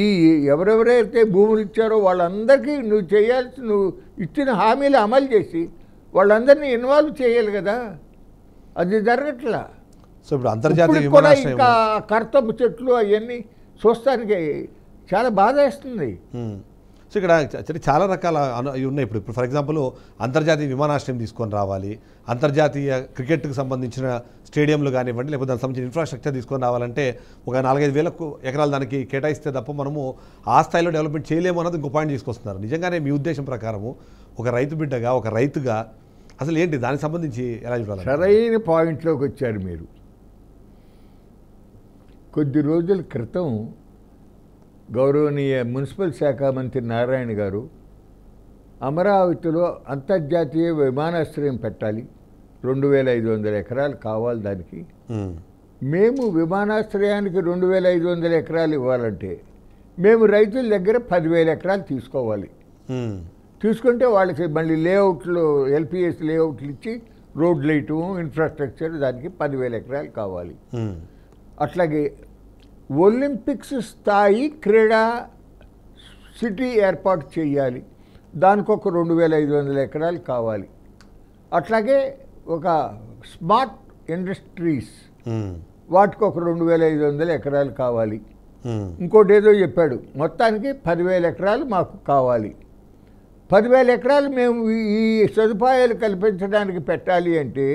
ఈ ఎవరెవరైతే భూములు ఇచ్చారో వాళ్ళందరికీ నువ్వు ఇచ్చిన హామీలు అమలు చేసి వాళ్ళందరినీ ఇన్వాల్వ్ చేయాలి కదా, అది జరగట్లా. సో ఇప్పుడు అంతర్జాతీయ కూడా ఇంకా కర్తపు చెట్లు అవన్నీ చూస్తానికి చాలా బాధ వేస్తుంది. సో ఇక్కడ చాలా రకాల ఉన్నాయి. ఇప్పుడు ఫర్ ఎగ్జాంపుల్ అంతర్జాతీయ విమానాశ్రయం తీసుకొని రావాలి, అంతర్జాతీయ క్రికెట్కి సంబంధించిన స్టేడియంలు కానివ్వండి, లేకపోతే దానికి సంబంధించిన ఇన్ఫ్రాస్ట్రక్చర్ తీసుకొని రావాలంటే ఒక 4-5 వేల ఎకరాలు దానికి కేటాయిస్తే తప్ప మనము ఆ స్థాయిలో డెవలప్మెంట్ చేయలేము అన్నది ఇంకో పాయింట్ తీసుకొస్తున్నారు. నిజంగానే మీ ఉద్దేశం ప్రకారము ఒక రైతు బిడ్డగా, ఒక రైతుగా అసలు ఏంటి దానికి సంబంధించి ఎలా చూడాలి? సరైన పాయింట్లోకి వచ్చారు మీరు. కొద్ది రోజుల క్రితం గౌరవనీయ మున్సిపల్ శాఖ మంత్రి నారాయణ గారు అమరావతిలో అంతర్జాతీయ విమానాశ్రయం పెట్టాలి, 2500 ఎకరాలు కావాలి దానికి, మేము విమానాశ్రయానికి 2500 ఎకరాలు ఇవ్వాలంటే మేము రైతుల దగ్గర 10,000 ఎకరాలు తీసుకోవాలి. తీసుకుంటే వాళ్ళకి మళ్ళీ లేఅవుట్లు ఎల్పిఎస్ లేఅవుట్లు ఇచ్చి రోడ్లు వేయటం ఇన్ఫ్రాస్ట్రక్చర్ దానికి 10,000 ఎకరాలు కావాలి. అట్లాగే ఒలింపిక్స్ స్థాయి క్రీడా సిటీ ఏర్పాటు చేయాలి, దానికి ఒక 2,500 ఎకరాలు కావాలి. అట్లాగే ఒక స్మార్ట్ ఇండస్ట్రీస్ వాటికి ఒక 2,500 ఎకరాలు కావాలి. ఇంకోటి ఏదో చెప్పాడు, మొత్తానికి 10,000 ఎకరాలు మాకు కావాలి. 10,000 ఎకరాలు మేము ఈ సదుపాయాలు కల్పించడానికి పెట్టాలి అంటే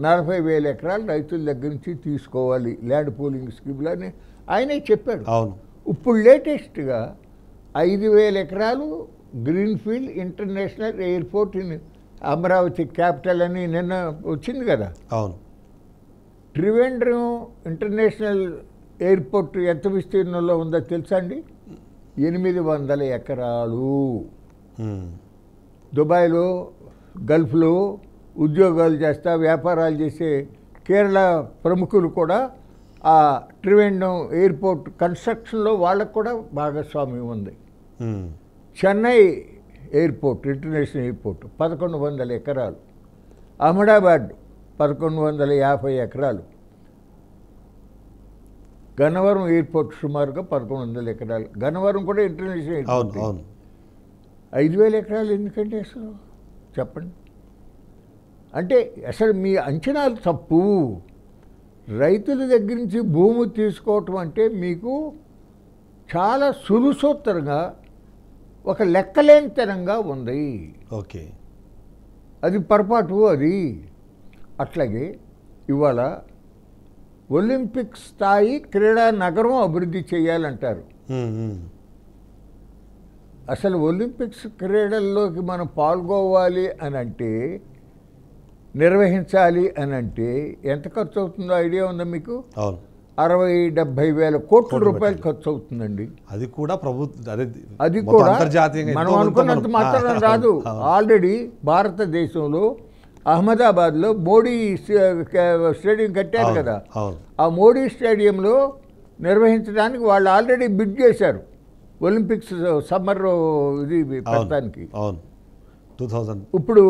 40,000 ఎకరాలు రైతుల దగ్గర నుంచి తీసుకోవాలి ల్యాండ్ పూలింగ్ స్కీమ్లో అని ఆయనే చెప్పాడు. అవును. ఇప్పుడు లేటెస్ట్గా 5,000 ఎకరాలు greenfield international airport in Amaravati capital అని నిన్న వచ్చింది కదా. అవును. త్రివేంద్రం ఇంటర్నేషనల్ ఎయిర్పోర్ట్ ఎంత విస్తీర్ణంలో ఉందో తెలుసా అండి? 800 ఎకరాలు. దుబాయ్లో గల్ఫ్లో ఉద్యోగాలు చేస్తా వ్యాపారాలు చేసే కేరళ ప్రముఖులు కూడా ఆ త్రివేంద్రం ఎయిర్పోర్ట్ కన్స్ట్రక్షన్లో వాళ్ళకు కూడా భాగస్వామ్యం ఉంది. చెన్నై ఎయిర్పోర్ట్ ఇంటర్నేషనల్ ఎయిర్పోర్ట్ 1,100 ఎకరాలు. అహ్మదాబాద్ 1,150 ఎకరాలు. గన్నవరం ఎయిర్పోర్ట్ సుమారుగా 1,100 ఎకరాలు. గన్నవరం కూడా ఇంటర్నేషనల్ ఎయిర్పోర్ట్. 5,000 ఎకరాలు ఎందుకంటే అసలు చెప్పండి. అంటే అసలు మీ అంచనాలు తప్పు. రైతుల దగ్గర నుంచి భూమి తీసుకోవటం అంటే మీకు చాలా సులుసూత్రంగా ఒక లెక్కలేనితనంగా ఉంది. ఓకే, అది పొరపాటు అది. అట్లాగే ఇవాళ ఒలింపిక్ స్థాయి క్రీడా నగరం అభివృద్ధి చేయాలంటారు. అసలు ఒలింపిక్స్ క్రీడల్లోకి మనం పాల్గొవాలి అని అంటే, నిర్వహించాలి అని అంటే ఎంత ఖర్చు అవుతుందో ఐడియా ఉందా మీకు? 60-70 వేల కోట్ల రూపాయలు ఖర్చు అవుతుందండి. అది కూడా అది కూడా మనం అనుకున్నంత మాత్రం రాదు. ఆల్రెడీ భారతదేశంలో అహ్మదాబాద్లో మోడీ స్టేడియం కట్టారు కదా. ఆ మోడీ స్టేడియంలో నిర్వహించడానికి వాళ్ళు ఆల్రెడీ బిడ్ చేశారు ఒలింపిక్స్ సమ్మర్ ఇది పెట్టడానికి. ఇప్పుడు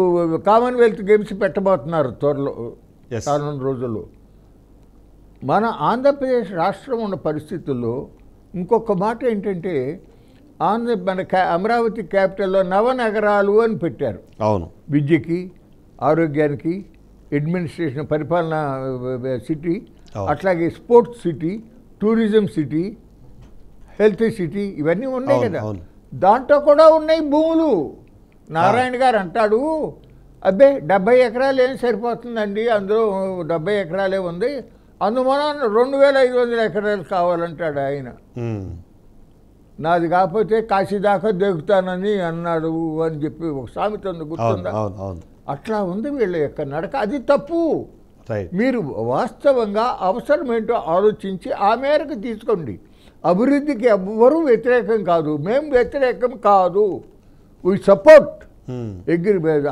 కామన్వెల్త్ గేమ్స్ పెట్టబోతున్నారు త్వరలో రానున్న రోజుల్లో. మన ఆంధ్రప్రదేశ్ రాష్ట్రం ఉన్న పరిస్థితుల్లో ఇంకొక మాట ఏంటంటే మన అమరావతి క్యాపిటల్లో నవనగరాలు అని పెట్టారు. అవును. విద్యకి, ఆరోగ్యానికి, అడ్మినిస్ట్రేషన్, పరిపాలన సిటీ, అట్లాగే sports city, tourism city, health city, ఇవన్నీ ఉన్నాయి కదా. దాంట్లో కూడా ఉన్నాయి భూములు. నారాయణ గారు అంటాడు, అబ్బే 70 ఎకరాలు ఏం సరిపోతుందండి, అందులో 70 ఎకరాలే ఉంది, అందువల్ల 2,500 ఎకరాలు కావాలంటాడు ఆయన. నాది కాకపోతే కాశీ దాకా దిగుతానని అన్నాడు అని చెప్పి ఒక సామెత ఉంది, గుర్తుందా? అట్లా ఉంది వీళ్ళ యొక్క నడక. అది తప్పు. మీరు వాస్తవంగా అవసరం ఏంటో ఆలోచించి ఆ మేరకు తీసుకోండి. అభివృద్ధికి ఎవ్వరూ వ్యతిరేకం కాదు, మేము వ్యతిరేకం కాదు. వీ సపోర్ట్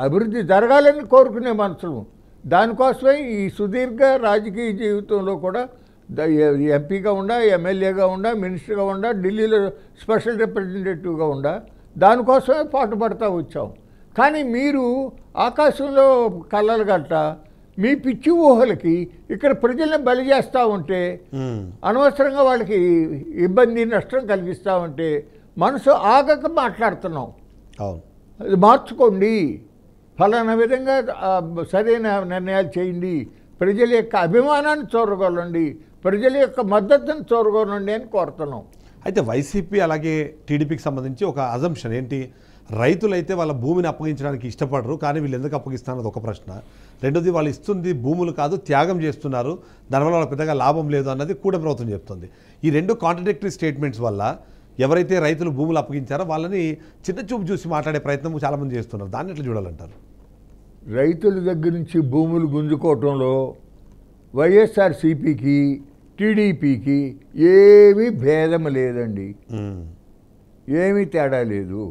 అభివృద్ధి జరగాలని కోరుకునే మనసులు. దానికోసమే ఈ సుదీర్ఘ రాజకీయ జీవితంలో కూడా ఎంపీగా ఉండా, ఎమ్మెల్యేగా ఉండా, మినిస్టర్గా ఉండా, ఢిల్లీలో స్పెషల్ రిప్రజెంటేటివ్గా ఉండా, దానికోసమే పాటుపడతా వచ్చాం. కానీ మీరు ఆకాశంలో కళ్ళలు గట్ట మీ పిచ్చి ఊహలకి ఇక్కడ ప్రజల్ని బలి చేస్తూ ఉంటే, అనవసరంగా వాళ్ళకి ఇబ్బంది నష్టం కలిగిస్తూ ఉంటే మనసు ఆగక మాట్లాడుతున్నాం. అది మార్చుకోండి, ఫలానా విధంగా సరైన నిర్ణయాలు చేయండి, ప్రజల యొక్క అభిమానాన్ని చూరగొనండి, ప్రజల యొక్క మద్దతును చూరగొనండి అని కోరుతున్నాం. అయితే వైసీపీ అలాగే టీడీపీకి సంబంధించి ఒక అజంప్షన్ ఏంటి, రైతులైతే వాళ్ళ భూమిని అప్పగించడానికి ఇష్టపడరు, కానీ వీళ్ళు ఎందుకు అప్పగిస్తారన్నది ఒక ప్రశ్న. రెండోది, వాళ్ళు ఇస్తుంది భూములు కాదు, త్యాగం చేస్తున్నారు, దానివల్ల వాళ్ళకి పెద్దగా లాభం లేదు అన్నది కూడా ప్రభుత్వం చెప్తుంది. ఈ రెండు కాంట్రడిక్టరీ స్టేట్మెంట్స్ వల్ల ఎవరైతే రైతులు భూములు అప్పగించారో వాళ్ళని చిన్న చూపు చూసి మాట్లాడే ప్రయత్నం చాలామంది చేస్తున్నారు. దాన్ని ఎట్లా చూడాలంటారు? రైతుల దగ్గర నుంచి భూములు గుంజుకోవటంలో వైఎస్ఆర్సీపీకి టీడీపీకి ఏమీ భేదం లేదండి, ఏమీ తేడా లేదు.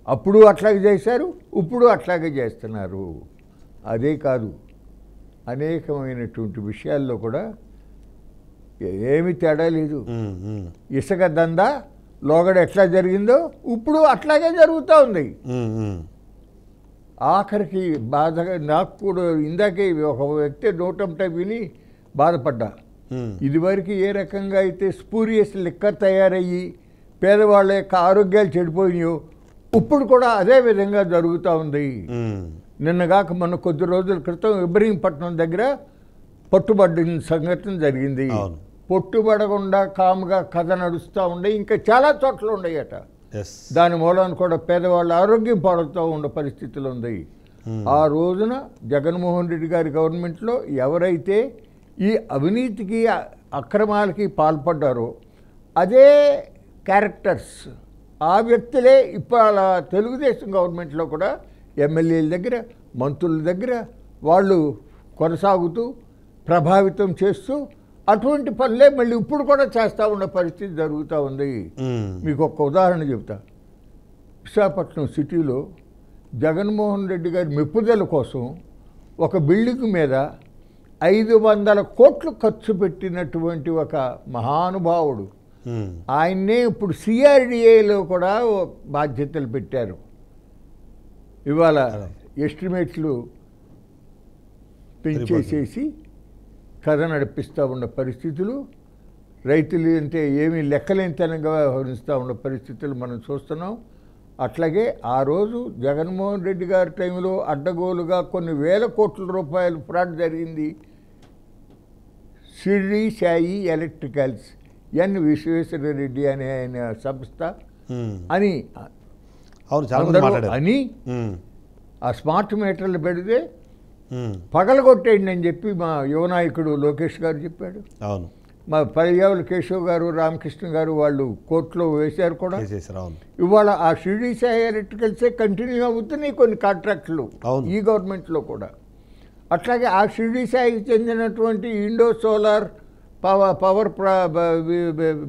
అప్పుడు అట్లాగే చేశారు, ఇప్పుడు అట్లాగే చేస్తున్నారు. అదే కాదు, అనేకమైనటువంటి విషయాల్లో కూడా ఏమీ తేడా లేదు. ఇసుక దందా లోగడ ఎట్లా జరిగిందో ఇప్పుడు అట్లాగే జరుగుతూ ఉంది. ఆఖరికి బాధగా నాకు కూడా ఇందాకే ఒక వ్యక్తి నోటంట విని బాధపడ్డా. ఇదివరకు ఏ రకంగా అయితే స్పూరియస్ లిక్కర్ తయారయ్యి పేదవాళ్ళ యొక్క ఆరోగ్యాలు చెడిపోయినాయో ఇప్పుడు కూడా అదే విధంగా జరుగుతూ ఉంది. నిన్నగాక మొన్న కొద్ది రోజుల క్రితం ఇబ్రహీంపట్నం దగ్గర పట్టుబడిన సంఘటన జరిగింది. పట్టుబడకుండా కాముగా కథ నడుస్తూ ఉండే, ఇంకా చాలా చోట్ల ఉండేయట. దాని మూలాన్ని కూడా పేదవాళ్ళ ఆరోగ్యం పాడుతూ ఉండే పరిస్థితులు ఉంది. ఆ రోజున జగన్మోహన్ రెడ్డి గారి గవర్నమెంట్లో ఎవరైతే ఈ అవినీతికి అక్రమాలకి పాల్పడ్డారో అదే క్యారెక్టర్స్, ఆ వ్యక్తులే ఇవాళ తెలుగుదేశం గవర్నమెంట్లో కూడా ఎమ్మెల్యేల దగ్గర, మంత్రుల దగ్గర వాళ్ళు కొనసాగుతూ ప్రభావితం చేస్తూ అటువంటి పనులే మళ్ళీ ఇప్పుడు కూడా చేస్తూ ఉన్న పరిస్థితి జరుగుతూ ఉంది. మీకు ఒక ఉదాహరణ చెప్తా. విశాఖపట్నం సిటీలో జగన్మోహన్ రెడ్డి గారి మెప్పుదల కోసం ఒక బిల్డింగ్ మీద 500 కోట్లు ఖర్చు పెట్టినటువంటి ఒక మహానుభావుడు, ఆయన్నే ఇప్పుడు సిఆర్డిఏలో కూడా బాధ్యతలు పెట్టారు. ఇవాళ ఎస్టిమేట్లు పెంచేసేసి కథ నడిపిస్తూ ఉన్న పరిస్థితులు, రైతులు అంటే ఏమీ లెక్కలేనితనంగా వ్యవహరిస్తూ ఉన్న పరిస్థితులు మనం చూస్తున్నాం. అట్లాగే ఆ రోజు జగన్మోహన్ రెడ్డి గారి టైంలో అడ్డగోలుగా కొన్ని వేల కోట్ల రూపాయలు ఫ్రాడ్ జరిగింది. షిర్డీ సాయి ఎలక్ట్రికల్స్ ఎన్ విశ్వేశ్వరరెడ్డి అనే ఆయన సంస్థ అని అని ఆ స్మార్ట్ మీటర్లు పెడితే పగలగొట్టేయండి అని చెప్పి మా యువ నాయకుడు లోకేష్ గారు చెప్పాడు. అవును, మా పర్యావరణ కేశవ్ గారు, రామకృష్ణ గారు వాళ్ళు కోర్టులో వేశారు కూడా. ఇవాళ ఆ షిర్డీ సాయి ఎలక్ట్రికల్సే కంటిన్యూ అవుతున్నాయి కొన్ని కాంట్రాక్టులు ఈ గవర్నమెంట్లో కూడా. అట్లాగే ఆ షిర్డీ సాయికి చెందినటువంటి ఇండో సోలార్ పవర్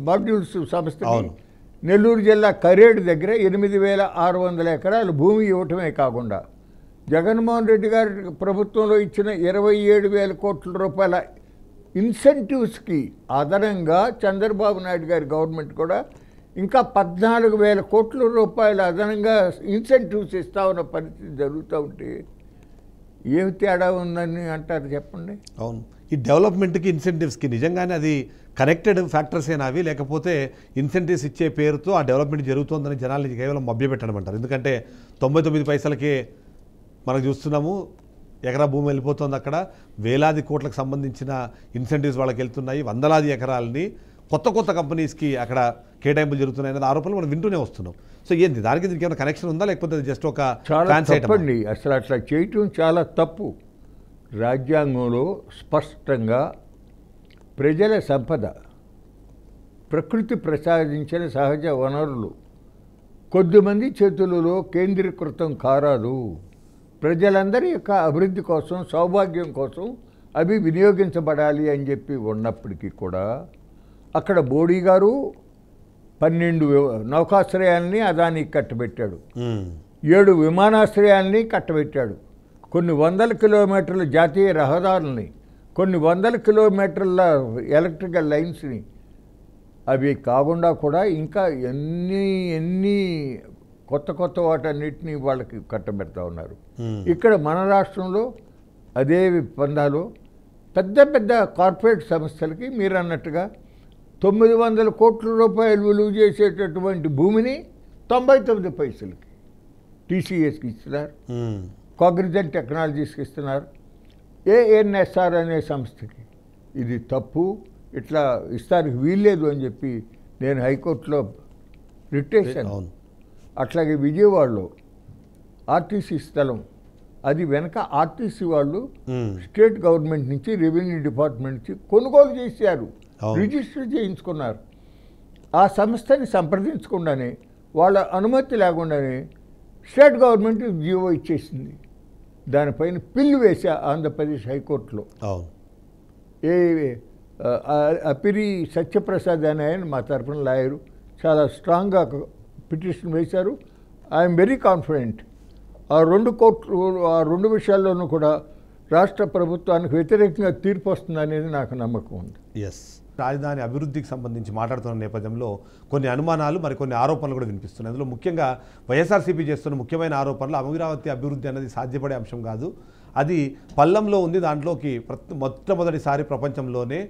మాడ్యూల్స్ సంస్థకి నెల్లూరు జిల్లా కరేడు దగ్గర 8,600 ఎకరాలు భూమి ఇవ్వటమే కాకుండా జగన్మోహన్ రెడ్డి గారి ప్రభుత్వంలో ఇచ్చిన 27,000 కోట్ల రూపాయల ఇన్సెంటివ్స్కి అదనంగా చంద్రబాబు నాయుడు గారి గవర్నమెంట్ కూడా ఇంకా 14,000 కోట్ల రూపాయలు అదనంగా ఇన్సెంటివ్స్ ఇస్తా ఉన్న పరిస్థితి జరుగుతూ ఉంటే ఏమి తేడా ఉందని అంటారు చెప్పండి. అవును, ఈ డెవలప్మెంట్కి ఇన్సెంటివ్స్కి నిజంగానే అది కనెక్టెడ్ ఫ్యాక్టర్స్ అయినా అవి, లేకపోతే ఇన్సెంటివ్స్ ఇచ్చే పేరుతో ఆ డెవలప్మెంట్ జరుగుతుందని జనాలకి కేవలం మభ్యపెట్టడం అంటారు. ఎందుకంటే 99 పైసలకే మనకు చూస్తున్నాము ఎకరా భూమి వెళ్ళిపోతుంది. అక్కడ వేలాది కోట్లకు సంబంధించిన ఇన్సెంటివ్స్ వాళ్ళకి వెళ్తున్నాయి. వందలాది ఎకరాలని కొత్త కొత్త కంపెనీస్కి అక్కడ కేటాయింపులు జరుగుతున్నాయి అనే ఆరోపణలు మనం వింటూనే వస్తున్నాం. సో ఏంది దానికి దీనికి ఏమైనా కనెక్షన్ ఉందా, లేకపోతే జస్ట్ ఒక తప్పండి? అసలు అట్లా చేయటం చాలా తప్పు. రాజ్యాంగంలో స్పష్టంగా ప్రజల సంపద, ప్రకృతి ప్రసాదించిన సహజ వనరులు కొద్దిమంది చేతులలో కేంద్రీకృతం కారాదు. ప్రజలందరి యొక్క అభివృద్ధి కోసం, సౌభాగ్యం కోసం అవి వినియోగించబడాలి అని చెప్పి ఉన్నప్పటికీ కూడా అక్కడ మోడీ గారు 12 నౌకాశ్రయాల్ని అదానికి కట్టబెట్టాడు, 7 విమానాశ్రయాల్ని కట్టబెట్టాడు, కొన్ని వందల కిలోమీటర్ల జాతీయ రహదారుల్ని, కొన్ని వందల కిలోమీటర్ల ఎలక్ట్రికల్ లైన్స్ని, అవి కాకుండా కూడా ఇంకా ఎన్ని కొత్త కొత్త వాటన్నిటినీ వాళ్ళకి కట్టబెడతా ఉన్నారు. ఇక్కడ మన రాష్ట్రంలో అదే పందాలో పెద్ద పెద్ద కార్పొరేట్ సంస్థలకి మీరు అన్నట్టుగా 900 కోట్ల రూపాయలు విలువ చేసేటటువంటి భూమిని 99 పైసలకి టీసీఎస్కి ఇస్తున్నారు, కాగ్నిజెంట్ టెక్నాలజీస్కి ఇస్తున్నారు, ఏఎన్ఎస్ఆర్ అనే సంస్థకి. ఇది తప్పు, ఇట్లా ఇస్తానికి వీల్లేదు అని చెప్పి నేను హైకోర్టులో రిట్ చేశాను. అట్లాగే విజయవాడలో ఆర్టీసీ స్థలం, అది వెనక ఆర్టీసీ వాళ్ళు స్టేట్ గవర్నమెంట్ నుంచి, రెవెన్యూ డిపార్ట్మెంట్ నుంచి కొనుగోలు చేశారు, రిజిస్టర్ చేయించుకున్నారు. ఆ సంస్థని సంప్రదించకుండానే, వాళ్ళ అనుమతి లేకుండానే స్టేట్ గవర్నమెంట్ జీవో ఇచ్చేసింది. దానిపైన పిల్లు వేసా ఆంధ్రప్రదేశ్ హైకోర్టులో. అపిరి సత్యప్రసాద్ అనే ఆయన మా తరఫున లాయరు చాలా స్ట్రాంగ్గా పిటిషన్ వేశారు. ఐఎమ్ వెరీ కాన్ఫిడెంట్ ఆ 2 విషయాల్లోనూ కూడా రాష్ట్ర ప్రభుత్వానికి వ్యతిరేకంగా తీర్పు వస్తుందనేది నాకు నమ్మకం ఉంది. ఎస్, రాజధాని అభివృద్ధికి సంబంధించి మాట్లాడుతున్న నేపథ్యంలో కొన్ని అనుమానాలు మరికొన్ని ఆరోపణలు కూడా వినిపిస్తున్నాయి. అందులో ముఖ్యంగా వైఎస్ఆర్సీపీ చేస్తున్న ముఖ్యమైన ఆరోపణలు అమరావతి అభివృద్ధి అనేది సాధ్యపడే అంశం కాదు, అది పల్లంలో ఉంది. దాంట్లోకి మొట్టమొదటిసారి ప్రపంచంలోనే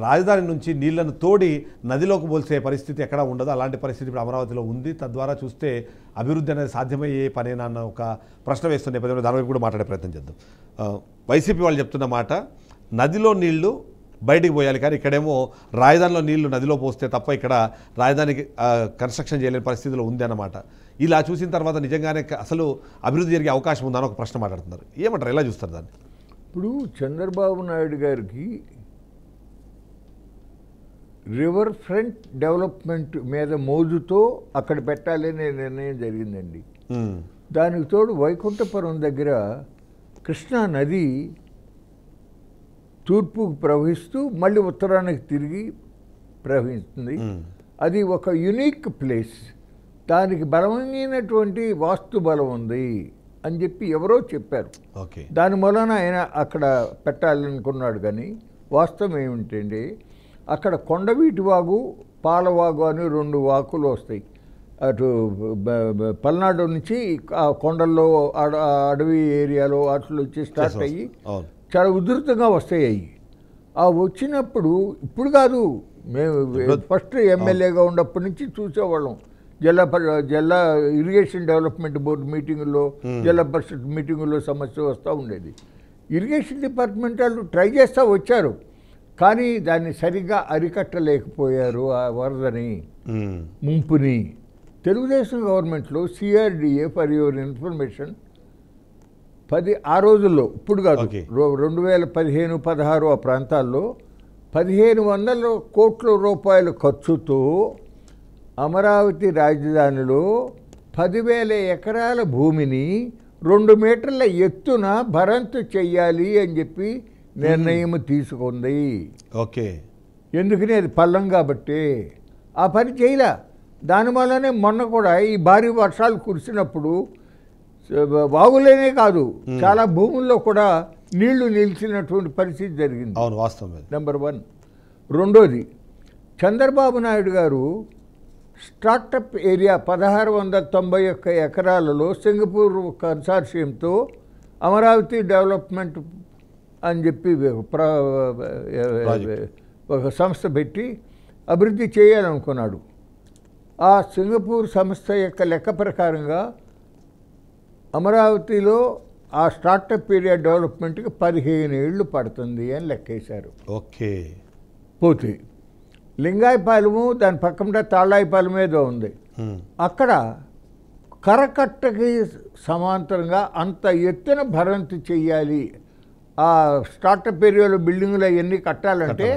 రాజధాని నుంచి నీళ్లను తోడి నదిలోకి పోల్చే పరిస్థితి ఎక్కడా ఉండదు. అలాంటి పరిస్థితి ఇప్పుడు అమరావతిలో ఉంది. తద్వారా చూస్తే అభివృద్ధి అనేది సాధ్యమయ్యే పనేనా అన్న ఒక ప్రశ్న వేస్తున్న నేపథ్యంలో దాని వైపు కూడా మాట్లాడే ప్రయత్నం చేద్దాం. వైసీపీ వాళ్ళు చెప్తున్న మాట, నదిలో నీళ్లు బయటికి పోయాలి, కానీ ఇక్కడేమో రాజధానిలో నీళ్లు నదిలో పోస్తే తప్ప ఇక్కడ రాజధానికి కన్స్ట్రక్షన్ చేయలేని పరిస్థితిలో ఉంది అన్నమాట. ఇలా చూసిన తర్వాత నిజంగానే అసలు అభివృద్ధి జరిగే అవకాశం ఉందని ఒక ప్రశ్న మాట్లాడుతున్నారు. ఏమంటారు, ఎలా చూస్తారు దాన్ని? ఇప్పుడు చంద్రబాబు నాయుడు గారికి రివర్ ఫ్రంట్ డెవలప్మెంట్ మీద మోజుతో అక్కడ పెట్టాలనే నిర్ణయం జరిగిందండి. దానికి తోడు వైకుంఠపురం దగ్గర కృష్ణా నది తూర్పుకు ప్రవహిస్తూ మళ్ళీ ఉత్తరానికి తిరిగి ప్రవహిస్తుంది. అది ఒక యునిక్ ప్లేస్, దానికి బలమైనటువంటి వాస్తు బలం ఉంది అని చెప్పి ఎవరో చెప్పారు. దాని మూలన ఆయన అక్కడ పెట్టాలనుకున్నాడు. కానీ వాస్తవం ఏమిటంటే అక్కడ కొండవీటి వాగు, పాలవాగు అని 2 వాకులు వస్తాయి. అటు పల్నాడు నుంచి ఆ కొండల్లో అడవి ఏరియాలో వాటిలో వచ్చి స్టార్ట్ అయ్యి చాలా ఉధృతంగా వస్తాయి. ఆ వచ్చినప్పుడు ఇప్పుడు కాదు, మేము ఫస్ట్ ఎమ్మెల్యేగా ఉన్నప్పటి నుంచి చూసేవాళ్ళం. జిల్లా ఇరిగేషన్ డెవలప్మెంట్ బోర్డు మీటింగుల్లో, జిల్లా పరిషత్ మీటింగుల్లో సమస్య వస్తూ ఉండేది. ఇరిగేషన్ డిపార్ట్మెంట్ వాళ్ళు ట్రై చేస్తూ వచ్చారు, కానీ దాన్ని సరిగ్గా అరికట్టలేకపోయారు. ఆ వరదని, ముంపుని. తెలుగుదేశం గవర్నమెంట్లో సిఆర్డిఏ, ఫర్ యువర్ ఇన్ఫర్మేషన్, ఆ రోజుల్లో, ఇప్పుడు కాదు, 2015-16 ఆ ప్రాంతాల్లో 1500 కోట్ల రూపాయల ఖర్చుతో అమరావతి రాజధానిలో 10,000 ఎకరాల భూమిని 2 మీటర్ల ఎత్తున భరంతు చెయ్యాలి అని చెప్పి నిర్ణయం తీసుకుంది. ఎందుకని, అది పల్లం కాబట్టి ఆ పని చేయలే. దానివల్లనే మొన్న కూడా ఈ భారీ వర్షాలు కురిసినప్పుడు వాగులేనే కాదు, చాలా భూముల్లో కూడా నీళ్లు నిలిచినటువంటి పరిస్థితి జరిగింది. అవును, వాస్తవం. నెంబర్ 1. రెండోది, చంద్రబాబు నాయుడు గారు స్టార్టప్ ఏరియా 1691 ఎకరాలలో సింగపూర్ కన్సార్షియంతో అమరావతి డెవలప్మెంట్ అని చెప్పి ఒక సంస్థ పెట్టి అభివృద్ధి చేయాలనుకున్నాడు. ఆ సింగపూర్ సంస్థ యొక్క లెక్క ప్రకారంగా అమరావతిలో ఆ స్టార్టప్ ఏరియా డెవలప్మెంట్కి 15 ఏళ్ళు పడుతుంది అని లెక్కేశారు. పోతే లింగాయపాలెము, దాని పక్కన తాళ్ళాయిపాలెం ఏదో ఉంది, అక్కడ కరకట్టకి సమాంతరంగా అంత ఎత్తున భరంతి చెయ్యాలి. ఆ స్టార్టప్ ఏరియాలో బిల్డింగులు అవన్నీ కట్టాలంటే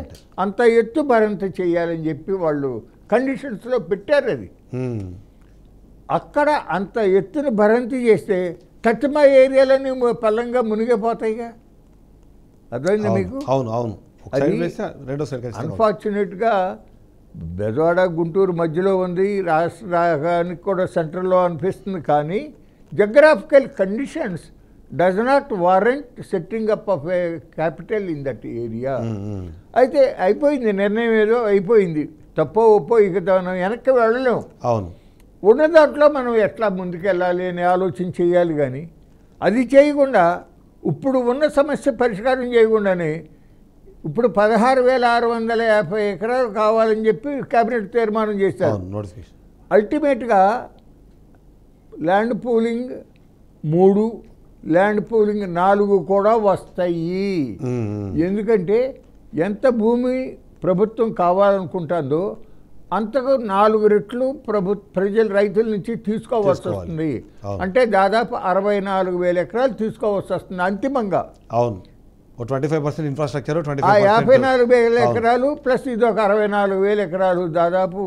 అంత ఎత్తు భరంతి చెయ్యాలని చెప్పి వాళ్ళు కండిషన్స్లో పెట్టారు. అది అక్కడ అంత ఎత్తున భరంతి చేస్తే తట్టిమా ఏరియాలన్నీ పల్లంగా మునిగిపోతాయిగా. అర్థమైంది మీకు? అన్ఫార్చునేట్గా బెజవాడ, గుంటూరు మధ్యలో ఉంది, రాష్ట్రానికి కూడా సెంట్రల్లో అనిపిస్తుంది. కానీ geographical conditions does not warrant setting up of A capital in that area. అయితే అయిపోయింది, నిర్ణయం ఏదో అయిపోయింది. తప్పో ఒప్పో ఇక మనం వెనక్కి వెళ్ళలేము. ఉన్న దాంట్లో మనం ఎట్లా ముందుకెళ్ళాలి అని ఆలోచన చేయాలి. కానీ అది చేయకుండా ఇప్పుడు ఉన్న సమస్య పరిష్కారం చేయకుండానే ఇప్పుడు 16,650 ఎకరాలు కావాలని చెప్పి కేబినెట్ తీర్మానం చేశారు. అల్టిమేట్గా ల్యాండ్ పూలింగ్ 3, ల్యాండ్ పూలింగ్ 4 కూడా వస్తాయి. ఎందుకంటే ఎంత భూమి ప్రభుత్వం కావాలనుకుంటుందో అంతకు 4 రెట్లు ప్రజలు రైతుల నుంచి తీసుకోవాల్సి వస్తుంది. అంటే దాదాపు 64,000 ఎకరాలు తీసుకోవాల్సి వస్తుంది అంతిమంగా. 25% ఇన్ఫ్రాస్ట్రక్చర్, 54,000 ఎకరాలు ప్లస్ ఇది ఒక 64,000 ఎకరాలు, దాదాపు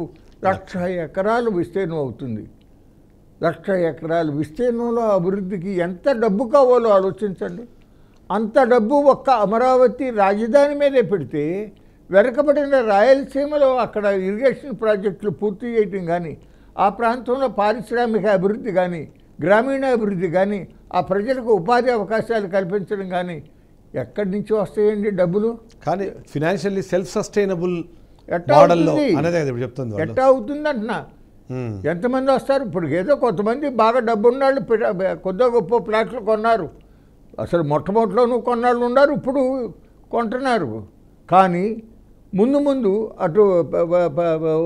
1,00,000 ఎకరాలు విస్తీర్ణం అవుతుంది. 1,00,000 ఎకరాలు విస్తీర్ణంలో అభివృద్ధికి ఎంత డబ్బు కావాలో ఆలోచించండి. అంత డబ్బు ఒక్క అమరావతి రాజధాని మీదే పెడితే వెనకబడిన రాయలసీమలో అక్కడ ఇరిగేషన్ ప్రాజెక్టులు పూర్తి చేయటం కానీ, ఆ ప్రాంతంలో పారిశ్రామిక అభివృద్ధి కానీ, గ్రామీణ అభివృద్ధి కానీ, ఆ ప్రజలకు ఉపాధి అవకాశాలు కల్పించడం కానీ ఎక్కడి నుంచి వస్తాయండి డబ్బులు? కానీ ఫినాన్షియల్లీ సెల్ఫ్ సస్టైనబుల్ ఎట్టా మోడల్లో అవుతుంది? అనేది ఇప్పుడు చెప్తుంది వాళ్ళు. ఎట్టా అవుతుంది అంటున్నా. ఎంతమంది వస్తారు? ఇప్పుడు ఏదో కొంతమంది బాగా డబ్బు ఉన్నాళ్ళు కొద్దిగా గొప్ప ఫ్లాట్లు కొన్నారు. అసలు మొట్టమొదటిలోనూ కొన్నాళ్ళు ఉన్నారు, ఇప్పుడు కొంటున్నారు. కానీ ముందు ముందు అటు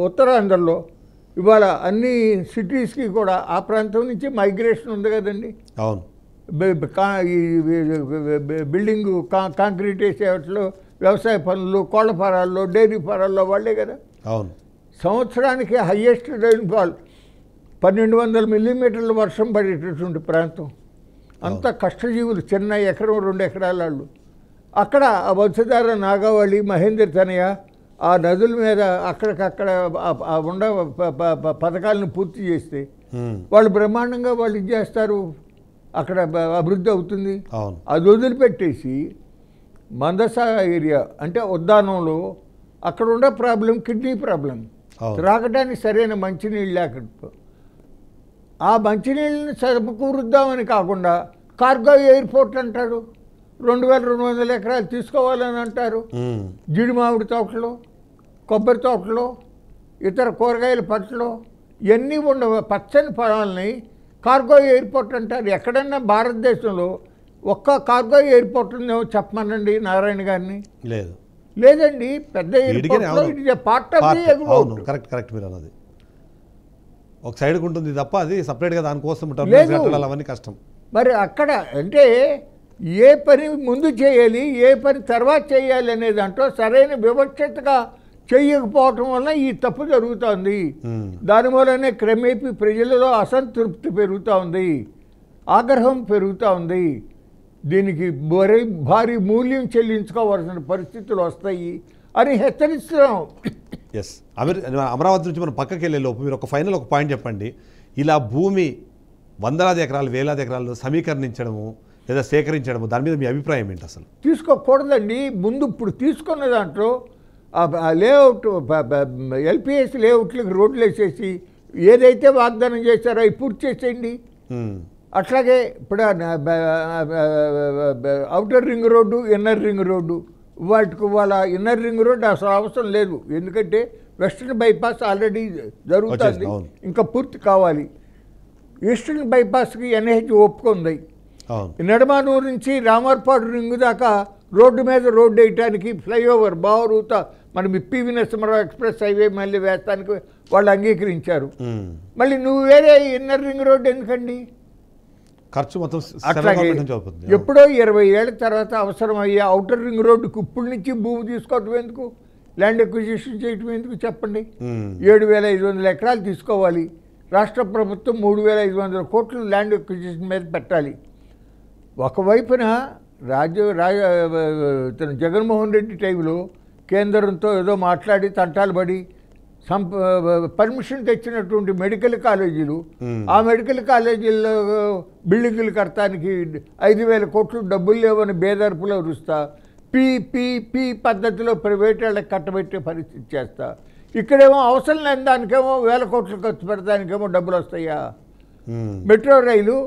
ఉత్తరాంధ్రలో ఇవాళ అన్ని సిటీస్కి కూడా ఆ ప్రాంతం నుంచి మైగ్రేషన్ ఉంది కదండి. అవును. ఈ బిల్డింగు కాంక్రీట్ వేసేవాటిలో వ్యవసాయ పనులు, కోళ్ల ఫారాల్లో, డైరీ ఫారాల్లో వాళ్ళే కదా. అవును. సంవత్సరానికి హయ్యెస్ట్ రైన్ఫాల్ 1200 మిల్లీమీటర్ల వర్షం పడేటటువంటి ప్రాంతం. అంత కష్టజీవులు, చిన్న ఎకరం 2 ఎకరాల వాళ్ళు. అక్కడ ఆ వంశధార, నాగావళి, మహేంద్ర తనయ ఆ నదుల మీద అక్కడికక్కడ ఉండ పథకాలను పూర్తి చేస్తే వాళ్ళు బ్రహ్మాండంగా వాళ్ళు ఇది చేస్తారు, అక్కడ అభివృద్ధి అవుతుంది. అది వదిలిపెట్టేసి మందస ఏరియా అంటే ఉద్దానంలో అక్కడ ఉండే ప్రాబ్లం కిడ్నీ ప్రాబ్లం. త్రాగడానికి సరైన మంచినీళ్ళు లేక ఆ మంచినీళ్ళని సమకూరుద్దామని కాకుండా కార్గో ఎయిర్పోర్ట్ అంటాడు. 2200 ఎకరాలు తీసుకోవాలని అంటారు. జీడి మామిడి తోటలు, కొబ్బరి తోటలు, ఇతర కూరగాయల పంటలు ఇవన్నీ ఉండవు. పచ్చని పొలాలని కార్గో ఎయిర్పోర్ట్ అంటారు. ఎక్కడన్నా భారతదేశంలో ఒక్క కార్గో ఎయిర్పోర్ట్ ఉందేమో చెప్పమనండి నారాయణ గారిని. లేదండి. పెద్ద airport part of the airport. Correct మీరు అన్నది. ఒక సైడ్కి ఉంటుంది తప్ప అది సపరేట్గా దానికోసం అవన్నీ కష్టం. మరి అక్కడ అంటే ఏ పని ముందు చేయాలి, ఏ పని తర్వాత చేయాలి అనే దాంట్లో సరైన వివక్షతగా చేయకపోవటం వల్ల ఈ తప్పు జరుగుతోంది. దానివల్లనే క్రమేపీ ప్రజలలో అసంతృప్తి పెరుగుతూ ఉంది, ఆగ్రహం పెరుగుతూ ఉంది. దీనికి భారీ మూల్యం చెల్లించుకోవాల్సిన పరిస్థితులు వస్తాయి అని హెచ్చరిస్తున్నాం. ఎస్. అమరావతి నుంచి మనం పక్కకి వెళ్ళే లోపు మీరు ఒక ఫైనల్ ఒక పాయింట్ చెప్పండి. ఇలా భూమి వందలాది ఎకరాలు, వేలాది ఎకరాలు సమీకరించడము లేదా సేకరించడము, దాని మీద మీ అభిప్రాయం ఏంటి? అసలు తీసుకోకూడదండి. ముందు ఇప్పుడు తీసుకున్న దాంట్లో లేఅవుట్ ఎల్పిఎస్ లేఅవుట్లకు రోడ్లు వేసేసి ఏదైతే వాగ్దానం చేశారో అవి పూర్తి చేసేయండి. అట్లాగే ఇప్పుడు outer ring road, inner ring road, వాటికి వాళ్ళ ఇన్నర్ రింగ్ రోడ్డు అసలు అవసరం లేదు. ఎందుకంటే వెస్టర్న్ బైపాస్ ఆల్రెడీ జరుగుతుంది, ఇంకా పూర్తి కావాలి. ఈస్టర్న్ బైపాస్కి ఎన్హెచ్ ఒప్పుకుంది. నడమానూరు నుంచి రామర్పాడు రింగ్ దాకా రోడ్డు మీద రోడ్డు వేయటానికి ఫ్లైఓవర్ బావరూత మనం పివి నరసింహారావు ఎక్స్ప్రెస్ హైవే మళ్ళీ వేస్తానికి వాళ్ళు అంగీకరించారు. మళ్ళీ నువ్వు వేరే ఇన్నర్ రింగ్ రోడ్డు ఎందుకండి? ఖర్చు మొత్తం అట్లాగే ఎప్పుడో 20 ఏళ్ళ తర్వాత అవసరమయ్యే అవుటర్ రింగ్ రోడ్డుకి ఇప్పటి నుంచి భూమి తీసుకోవటం ఎందుకు, ల్యాండ్ ఎక్విజిషన్ చేయటం ఎందుకు చెప్పండి? 7500 ఎకరాలు తీసుకోవాలి. రాష్ట్ర ప్రభుత్వం 3500 కోట్లు ల్యాండ్ ఎక్విజిషన్ మీద పెట్టాలి. ఒకవైపున జగన్మోహన్ రెడ్డి టైంలో కేంద్రంతో ఏదో మాట్లాడి తంటాలు పడి పర్మిషన్ తెచ్చినటువంటి మెడికల్ కాలేజీలు, ఆ మెడికల్ కాలేజీల్లో బిల్డింగులు కట్టడానికి 5000 కోట్లు డబ్బులు లేవని బేదర్పులో రుస్తా పీపీపీ పద్ధతిలో ప్రైవేట్ వాళ్ళకి కట్టబెట్టే పరిస్థితి చేస్తా. ఇక్కడేమో అవసరం లేని దానికేమో 1000 కోట్లు ఖర్చు పెడతానికేమో డబ్బులు వస్తాయా? మెట్రో రైలు,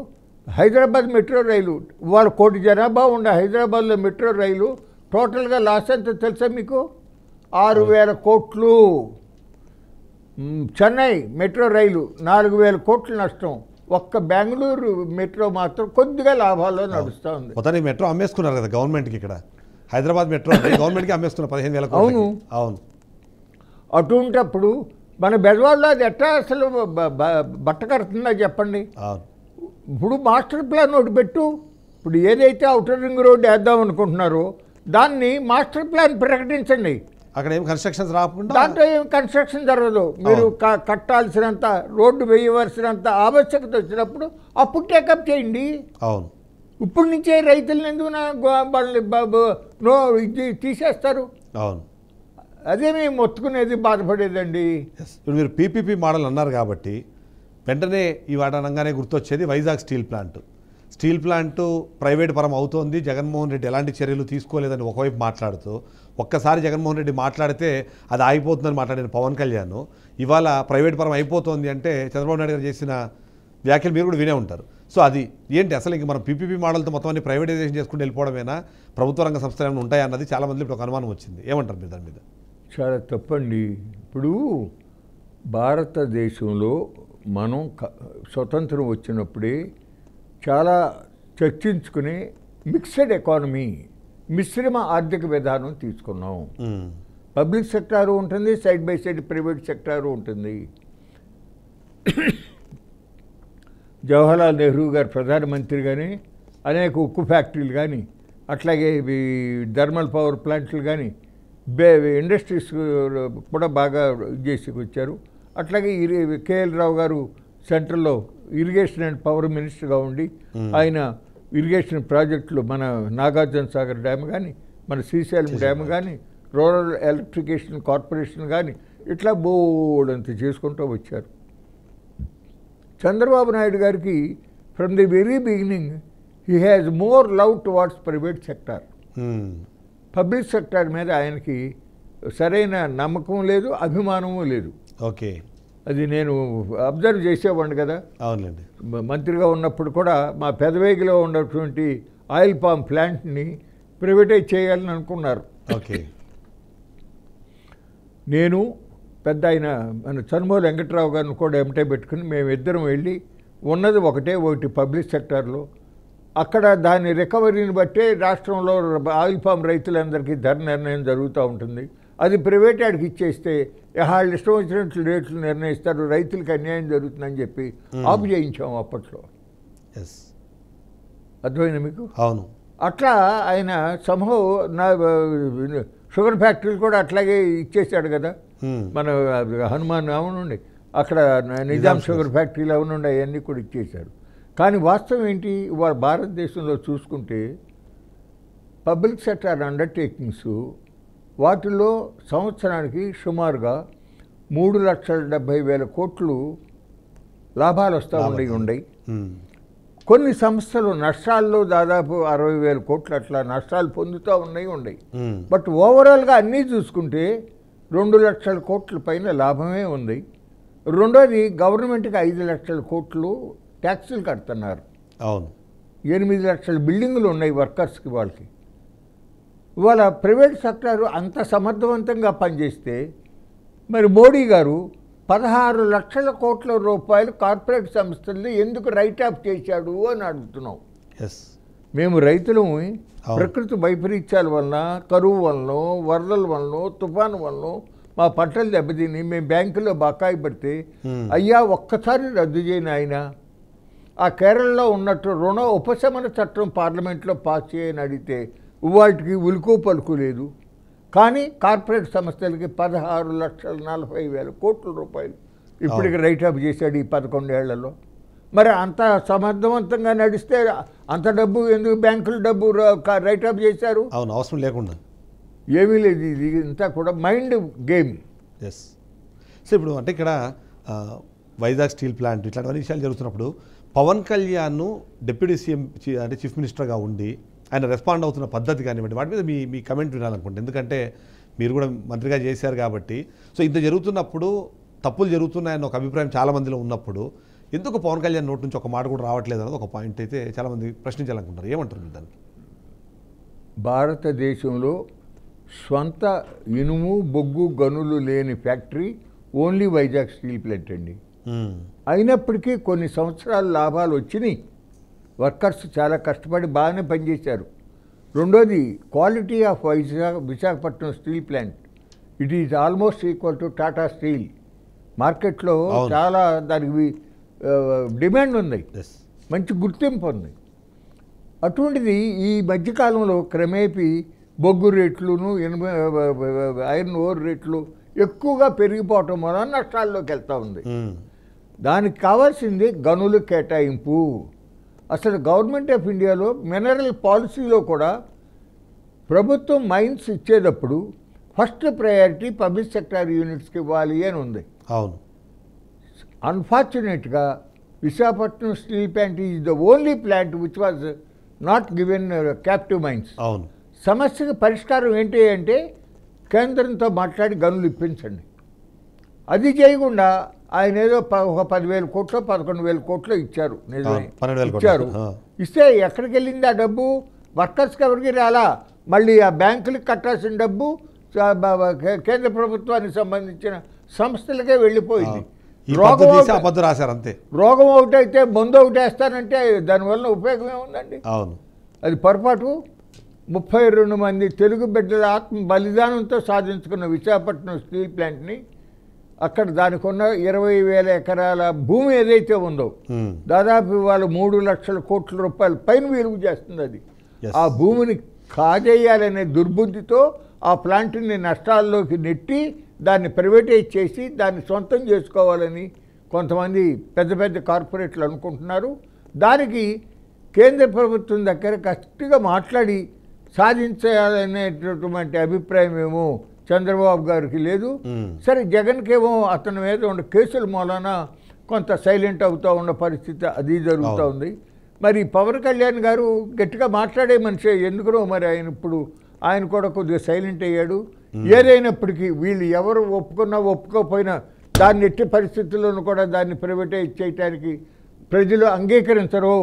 హైదరాబాద్ మెట్రో రైలు, వాళ్ళ 1 కోటి జనాభా ఉండే హైదరాబాద్లో మెట్రో రైలు టోటల్గా లాస్ ఎంత తెలుసా మీకు? 6000 కోట్లు. చెన్నై మెట్రో రైలు 4000 కోట్లు నష్టం. ఒక్క బెంగళూరు మెట్రో మాత్రం కొద్దిగా లాభాల్లో నడుస్తూ ఉంది. మొత్తానికి మెట్రో అమ్మేసుకున్నారు కదా గవర్నమెంట్కి. ఇక్కడ హైదరాబాద్ మెట్రో గవర్నమెంట్కి అమ్మేస్తున్నారు 15,000 కోట్లు. అవును అవును. అటువంటప్పుడు మన బెజవాడలో అది ఎట్లా అసలు బట్ట కడుతుందా చెప్పండి? ఇప్పుడు మాస్టర్ ప్లాన్ ఒకటి పెట్టు. ఇప్పుడు ఏదైతే అవుటర్ రింగ్ రోడ్డు వేద్దాం అనుకుంటున్నారో దాన్ని మాస్టర్ ప్లాన్ ప్రకటించండి. అక్కడ ఏం కన్స్ట్రక్షన్స్ రాకుండా దాంట్లో ఏం కన్స్ట్రక్షన్ జరగదు. మీరు కట్టాల్సినంత రోడ్డు వేయవలసినంత ఆవశ్యకత వచ్చినప్పుడు అప్పుడు టేకప్ చేయండి. అవును. ఇప్పుడు నుంచే రైతులను ఎందుకు వాళ్ళని తీసేస్తారు? అవును. అదే మేము మొత్తుకునేది, బాధపడేదండి. ఇప్పుడు మీరు పీపీపీ మోడల్ అన్నారు కాబట్టి వెంటనే ఈ వాట అనగానే గుర్తొచ్చేది Vizag steel plant. Steel plant private పరం అవుతోంది, జగన్మోహన్ రెడ్డి ఎలాంటి చర్యలు తీసుకోలేదని ఒకవైపు మాట్లాడుతూ, ఒక్కసారి జగన్మోహన్ రెడ్డి మాట్లాడితే అది ఆగిపోతుందని మాట్లాడిన పవన్ కళ్యాణ్ ఇవాళ ప్రైవేట్ పరం అయిపోతుంది అంటే చంద్రబాబు నాయుడు గారు చేసిన వ్యాఖ్యలు మీరు కూడా వినే ఉంటారు. సో అది ఏంటి అసలు ఇంక మనం పీపీపీ మోడల్తో మొత్తం అన్ని ప్రైవేటైజేషన్ చేసుకుంటూ వెళ్ళిపోవడమేనా, ప్రభుత్వ రంగ సంస్థలు ఏమైనా ఉంటాయా అన్నది చాలా మంది ఇప్పుడు ఒక అనుమానం వచ్చింది. ఏమంటారు మీరు దాని మీద? చాలా తప్పండి. ఇప్పుడు భారతదేశంలో మనం స్వతంత్రం వచ్చినప్పుడే చాలా చర్చించుకుని మిక్స్డ్ ఎకానమీ, మిశ్రమ ఆర్థిక విధానం తీసుకున్నాం. పబ్లిక్ సెక్టారు ఉంటుంది, side by side private sector ఉంటుంది. జవహర్లాల్ నెహ్రూ గారు ప్రధానమంత్రి కానీ అనేక ఉక్కు ఫ్యాక్టరీలు కానీ, అట్లాగే థర్మల్ పవర్ ప్లాంట్లు కానీ, ఇండస్ట్రీస్ కూడా బాగా చేసి వచ్చారు. అట్లాగే కేఎల్ రావు గారు సెంట్రల్లో ఇరిగేషన్ అండ్ పవర్ మినిస్టర్గా ఉండి ఆయన ఇరిగేషన్ ప్రాజెక్టులు, మన నాగార్జున సాగర్ డ్యామ్ కానీ, మన శ్రీశైలం డ్యామ్ కానీ, రూరల్ ఎలక్ట్రిఫికేషన్ కార్పొరేషన్ కానీ, ఇట్లా బోర్డంత చేసుకుంటూ వచ్చారు. చంద్రబాబు నాయుడు గారికి from the very beginning he has more love towards private sector. Public sector మీద ఆయనకి సరైన నమ్మకం లేదు, అభిమానము లేదు. ఓకే, అది నేను అబ్జర్వ్ చేసేవాడిని కదా. అవునండి. మంత్రిగా ఉన్నప్పుడు కూడా మా పెదవేగిలో ఉన్నటువంటి ఆయిల్ పామ్ ప్లాంట్ని ప్రైవేటైజ్ చేయాలని అనుకున్నారు. ఓకే, నేను పెద్ద ఆయన మన చనుమోలు వెంకట్రావు గారిని కూడా ఎమ్మటే పెట్టుకుని మేమిద్దరం వెళ్ళి ఉన్నది ఒకటి పబ్లిక్ సెక్టార్లో, అక్కడ దాని రికవరీని బట్టే రాష్ట్రంలో ఆయిల్ పామ్ రైతులందరికీ ధర నిర్ణయం జరుగుతూ ఉంటుంది. అది ప్రైవేట్ ఆడికి ఇచ్చేస్తే వాళ్ళు ఇష్టం వచ్చినట్లు రేట్లు నిర్ణయిస్తారు, రైతులకు అన్యాయం జరుగుతుందని చెప్పి ఆపు చేయించాము అప్పట్లో. అర్థమైంది మీకు? అవును. అట్లా ఆయన సంభవం నా షుగర్ ఫ్యాక్టరీలు కూడా అట్లాగే ఇచ్చేసాడు కదా. మన హనుమాన్ అవునండి, అక్కడ నిజాం షుగర్ ఫ్యాక్టరీలు అవునండి, అవన్నీ కూడా ఇచ్చేశారు. కానీ వాస్తవం ఏంటి, ఇవాళ భారతదేశంలో చూసుకుంటే పబ్లిక్ సెక్టార్ అండర్టేకింగ్స్ వాటిల్లో సంవత్సరానికి సుమారుగా 3,70,000 కోట్లు లాభాలు వస్తూ ఉండయి. కొన్ని సంస్థలు నష్టాల్లో దాదాపు 60,000 కోట్లు అట్లా నష్టాలు పొందుతూ ఉన్నాయి. బట్ ఓవరాల్గా అన్నీ చూసుకుంటే 2 లక్షల కోట్ల పైన లాభమే ఉంది. రెండోది గవర్నమెంట్కి 5 లక్షల కోట్లు ట్యాక్సులు కడుతున్నారు. అవును. 8 లక్షల బిల్డింగులు ఉన్నాయి వర్కర్స్కి. వాళ్ళకి ఇవాళ ప్రైవేట్ సెక్టారు అంత సమర్థవంతంగా పనిచేస్తే మరి మోడీ గారు 16 లక్షల కోట్ల రూపాయలు కార్పొరేట్ సంస్థల్ని ఎందుకు రైట్ ఆఫ్ చేశాడు అని అడుగుతున్నాం. మేము రైతులు ప్రకృతి వైపరీత్యాల వలన, కరువు వలన, వరదల వలన, తుఫాను వలన మా పంటలు దెబ్బతిని మేము బ్యాంకులో బకాయి పడితే అయ్యా ఒక్కసారి రద్దు చేయని ఆయన ఆ కేరళలో ఉన్నట్టు రుణ ఉపశమన చట్టం పార్లమెంట్లో పాస్ చేయని అడిగితే వాటికి ఉలుకు పలుకు లేదు. కానీ కార్పొరేట్ సంస్థలకి 16,40,000 కోట్ల రూపాయలు ఇప్పటికి రైట్ ఆఫ్ చేశాడు ఈ 11 ఏళ్లలో. మరి అంత సమర్థవంతంగా నడిస్తే అంత డబ్బు ఎందుకు బ్యాంకుల డబ్బు రైట్ ఆఫ్ చేశారు? అవును, అవసరం లేకుండా ఏమీ లేదు. ఇది ఇంతా కూడా మైండ్ గేమ్. సో ఇప్పుడు అంటే ఇక్కడ వైజాగ్ స్టీల్ ప్లాంట్ ఇట్లాంటి విషయాలు జరుగుతున్నప్పుడు పవన్ కళ్యాణ్ డిప్యూటీ సీఎం అంటే చీఫ్ మినిస్టర్గా ఉండి ఆయన రెస్పాండ్ అవుతున్న పద్ధతి కానివ్వండి, వాటి మీద మీ కమెంట్ వినాలనుకుంటే, ఎందుకంటే మీరు కూడా మంత్రిగా చేశారు కాబట్టి. సో ఇంత జరుగుతున్నప్పుడు తప్పులు జరుగుతున్నాయన్న ఒక అభిప్రాయం చాలామందిలో ఉన్నప్పుడు ఎందుకు పవన్ కళ్యాణ్ నోటి నుంచి ఒక మాట కూడా రావట్లేదు అన్నది ఒక పాయింట్ అయితే చాలామంది ప్రశ్నించాలనుకుంటారు. ఏమంటారు మీరు దాన్ని? భారతదేశంలో స్వంత ఇనుము బొగ్గు గనులు లేని factory only Vizag steel plant అండి. అయినప్పటికీ కొన్ని సంవత్సరాలు లాభాలు వచ్చినాయి. వర్కర్స్ చాలా కష్టపడి బాగానే పనిచేశారు. రెండోది quality of Visakhapatnam steel plant, it is almost equal to Tata steel. మార్కెట్లో చాలా దానికి డిమాండ్ ఉంది, మంచి గుర్తింపు ఉంది. అటువంటిది ఈ మధ్యకాలంలో క్రమేపీ బొగ్గు రేట్లును ఐరన్ ఓర్ రేట్లు ఎక్కువగా పెరిగిపోవటం వలన నష్టాల్లోకి వెళ్తూ ఉంది. దానికి కావాల్సింది గనుల కేటాయింపు. అసలు గవర్నమెంట్ ఆఫ్ ఇండియాలో మినరల్ పాలసీలో కూడా ప్రభుత్వం మైన్స్ ఇచ్చేటప్పుడు ఫస్ట్ ప్రయారిటీ పబ్లిక్ సెక్టార్ యూనిట్స్కి ఇవ్వాలి అని ఉంది. అవును. అన్ఫార్చునేట్గా Visakhapatnam steel plant is the only plant which was not given captive mines. అవును. సమస్యకు పరిష్కారం ఏంటి అంటే కేంద్రంతో మాట్లాడి గనులు ఇప్పించండి. అది చేయకుండా ఆయన ఏదో ఒక 10,000 కోట్లు 11,000 కోట్లు ఇచ్చారు. నిజమే 12,000 కోట్లు. ఇచ్చారు. ఇస్తే ఎక్కడికి వెళ్ళింది ఆ డబ్బు? వర్కర్స్కి ఎవరికి రాలా. మళ్ళీ ఆ బ్యాంకులకు కట్టాల్సిన డబ్బు కేంద్ర ప్రభుత్వానికి సంబంధించిన సంస్థలకే వెళ్ళిపోయింది. రోగం ఒకటైతే మందు ఒకటి వేస్తానంటే దానివల్ల ఉపయోగం ఏముందండి? అవును, అది పొరపాటు. 32 మంది తెలుగు బిడ్డల ఆత్మ బలిదానంతో సాధించుకున్న విశాఖపట్నం స్టీల్ ప్లాంట్ని అక్కడ దానికి ఉన్న 20,000 ఎకరాల భూమి ఏదైతే ఉందో దాదాపు ఇవాళ 3 లక్షల కోట్ల రూపాయల పైన విలువ చేస్తుంది. అది ఆ భూమిని కాజేయాలనే దుర్బుద్ధితో ఆ ప్లాంట్ని నష్టాల్లోకి నెట్టి దాన్ని ప్రైవేటైజ్ చేసి దాన్ని సొంతం చేసుకోవాలని కొంతమంది పెద్ద పెద్ద కార్పొరేట్లు అనుకుంటున్నారు. దానికి కేంద్ర ప్రభుత్వం దగ్గర గట్టిగా మాట్లాడి సాధించాలనేటటువంటి అభిప్రాయం ఏమో చంద్రబాబు గారికి లేదు. సరే, జగన్కేమో అతని మీద ఉన్న కేసుల మూలాన కొంత సైలెంట్ అవుతూ ఉన్న పరిస్థితి అది జరుగుతూ ఉంది. మరి పవన్ కళ్యాణ్ గారు గట్టిగా మాట్లాడే మనిషి, ఎందుకునో మరి ఆయన కూడా కొద్దిగా సైలెంట్ అయ్యాడు. ఏదైనప్పటికీ వీళ్ళు ఎవరు ఒప్పుకున్నా ఒప్పుకోకపోయినా దాన్ని ఎట్టి పరిస్థితుల్లోనూ కూడా దాన్ని ప్రైవేటైజ్ చేయడానికి ప్రజలు అంగీకరించరు.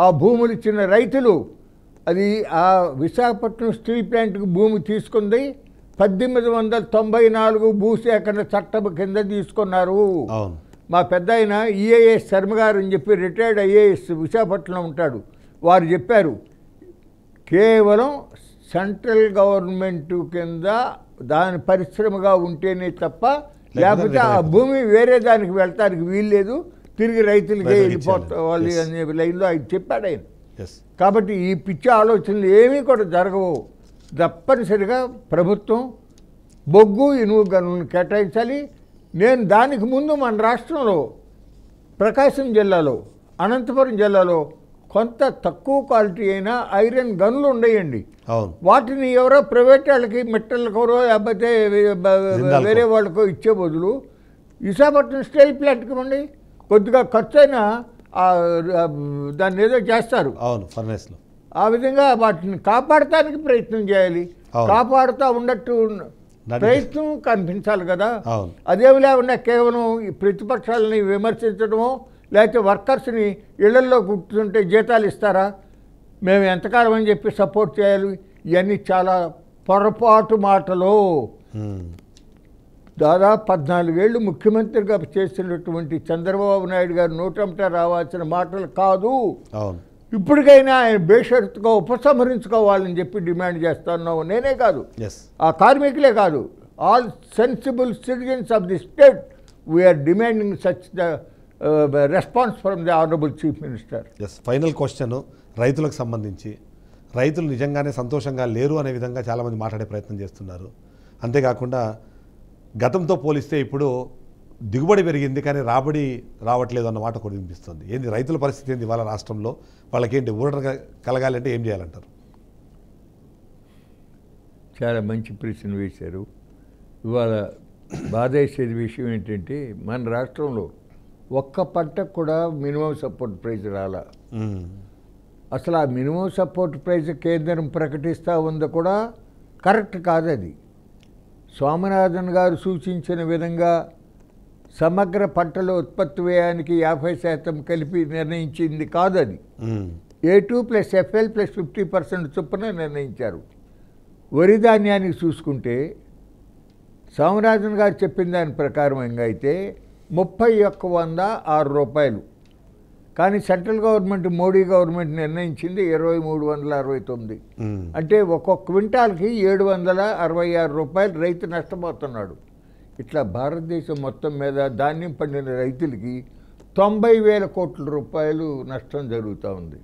ఆ భూములు ఇచ్చిన రైతులు, అది ఆ విశాఖపట్నం స్టీల్ ప్లాంట్కి భూమి తీసుకుంది 1894 భూసేకరణ చట్టం కింద తీసుకున్నారు. మా పెద్ద ఆయన ఈఏఎస్ శర్మ గారు అని చెప్పి రిటైర్డ్ ఐఏఎస్ విశాఖపట్నంలో ఉంటాడు. వారు చెప్పారు, కేవలం సెంట్రల్ గవర్నమెంట్ కింద దాని పరిశ్రమగా ఉంటేనే తప్ప లేకపోతే ఆ భూమి వేరే దానికి వెళ్ళటానికి వీల్లేదు, తిరిగి రైతులకే వెళ్ళిపోవాలి అనే లైన్లో ఆయన చెప్పాడు ఆయన. కాబట్టి ఈ పిచ్చి ఆలోచనలు ఏమీ కూడా జరగవు. తప్పనిసరిగా ప్రభుత్వం బొగ్గు ఇనుము గనులను కేటాయించాలి. నేను దానికి ముందు మన రాష్ట్రంలో ప్రకాశం జిల్లాలో అనంతపురం జిల్లాలో కొంత తక్కువ క్వాలిటీ అయినా ఐరన్ గన్లు ఉండేయండి. వాటిని ఎవరో ప్రైవేట్ వాళ్ళకి మెట్టలకో లేకపోతే వేరే వాళ్ళకో ఇచ్చే బదులు విశాఖపట్నం స్టీల్ ప్లాంట్కి ఉండి కొద్దిగా ఖర్చు అయినా దాన్ని ఏదో చేస్తారు. ఆ విధంగా వాటిని కాపాడటానికి ప్రయత్నం చేయాలి. కాపాడుతూ ఉన్నట్టు ప్రయత్నం కనిపించాలి కదా. అదేమి లేకుండా కేవలం ప్రతిపక్షాలని విమర్శించడమో లేకపోతే వర్కర్స్ని ఇళ్లల్లో కూర్చుంటే జీతాలు ఇస్తారా, మేము ఎంతకాలం అని చెప్పి సపోర్ట్ చేయాలి, ఇవన్నీ చాలా పొరపాటు మాటలు. దాదాపు 14 ఏళ్ళు ముఖ్యమంత్రిగా చేసినటువంటి చంద్రబాబు నాయుడు గారు నోటంట రావాల్సిన మాటలు కాదు. ఇప్పటికైనా ఆయన బేషరతుగా ఉపసంహరించుకోవాలని చెప్పి డిమాండ్ చేస్తున్నావు. నేనే కాదు, ఆ కార్మికులే కాదు, all sensible citizens of the state we are demanding such the response from the honourable chief minister. Final question, రైతులకు సంబంధించి రైతులు నిజంగానే సంతోషంగా లేరు అనే విధంగా చాలామంది మాట్లాడే ప్రయత్నం చేస్తున్నారు. అంతేకాకుండా గతంతో పోలిస్తే ఇప్పుడు దిగుబడి పెరిగింది కానీ రాబడి రావట్లేదు అన్న మాట కూడా వినిపిస్తుంది. ఏంది రైతుల పరిస్థితి ఏంది ఇవాళ రాష్ట్రంలో? వాళ్ళకేంటి ఊరట కలగాలంటే ఏం చేయాలంటారు? చాలా మంచి ప్రశ్న వేశారు. ఇవాళ బాధేసేది విషయం ఏంటంటే మన రాష్ట్రంలో ఒక్క పంటకు కూడా మినిమం సపోర్ట్ ప్రైస్ రాలా. అసలు ఆ మినిమం సపోర్ట్ ప్రైస్ కేంద్రం ప్రకటిస్తూ ఉందో కూడా కరెక్ట్ కాదు. అది స్వామినాథన్ గారు సూచించిన విధంగా సమగ్ర పంటల ఉత్పత్తి వ్యయానికి 50% కలిపి నిర్ణయించింది కాదు. అది A2 + FL + 50% చొప్పున నిర్ణయించారు. వరి ధాన్యానికి చూసుకుంటే స్వామినాథన్ గారు చెప్పిన దాని ప్రకారంగా అయితే 3106 రూపాయలు, కానీ సెంట్రల్ గవర్నమెంట్ మోడీ గవర్నమెంట్ నిర్ణయించింది 2369. అంటే ఒక్కొక్క క్వింటాల్కి 766 రూపాయలు రైతు నష్టపోతున్నాడు. ఇట్లా భారతదేశం మొత్తం మీద ధాన్యం పండిన రైతులకి 90,000 కోట్ల రూపాయలు నష్టం జరుగుతూ ఉంది.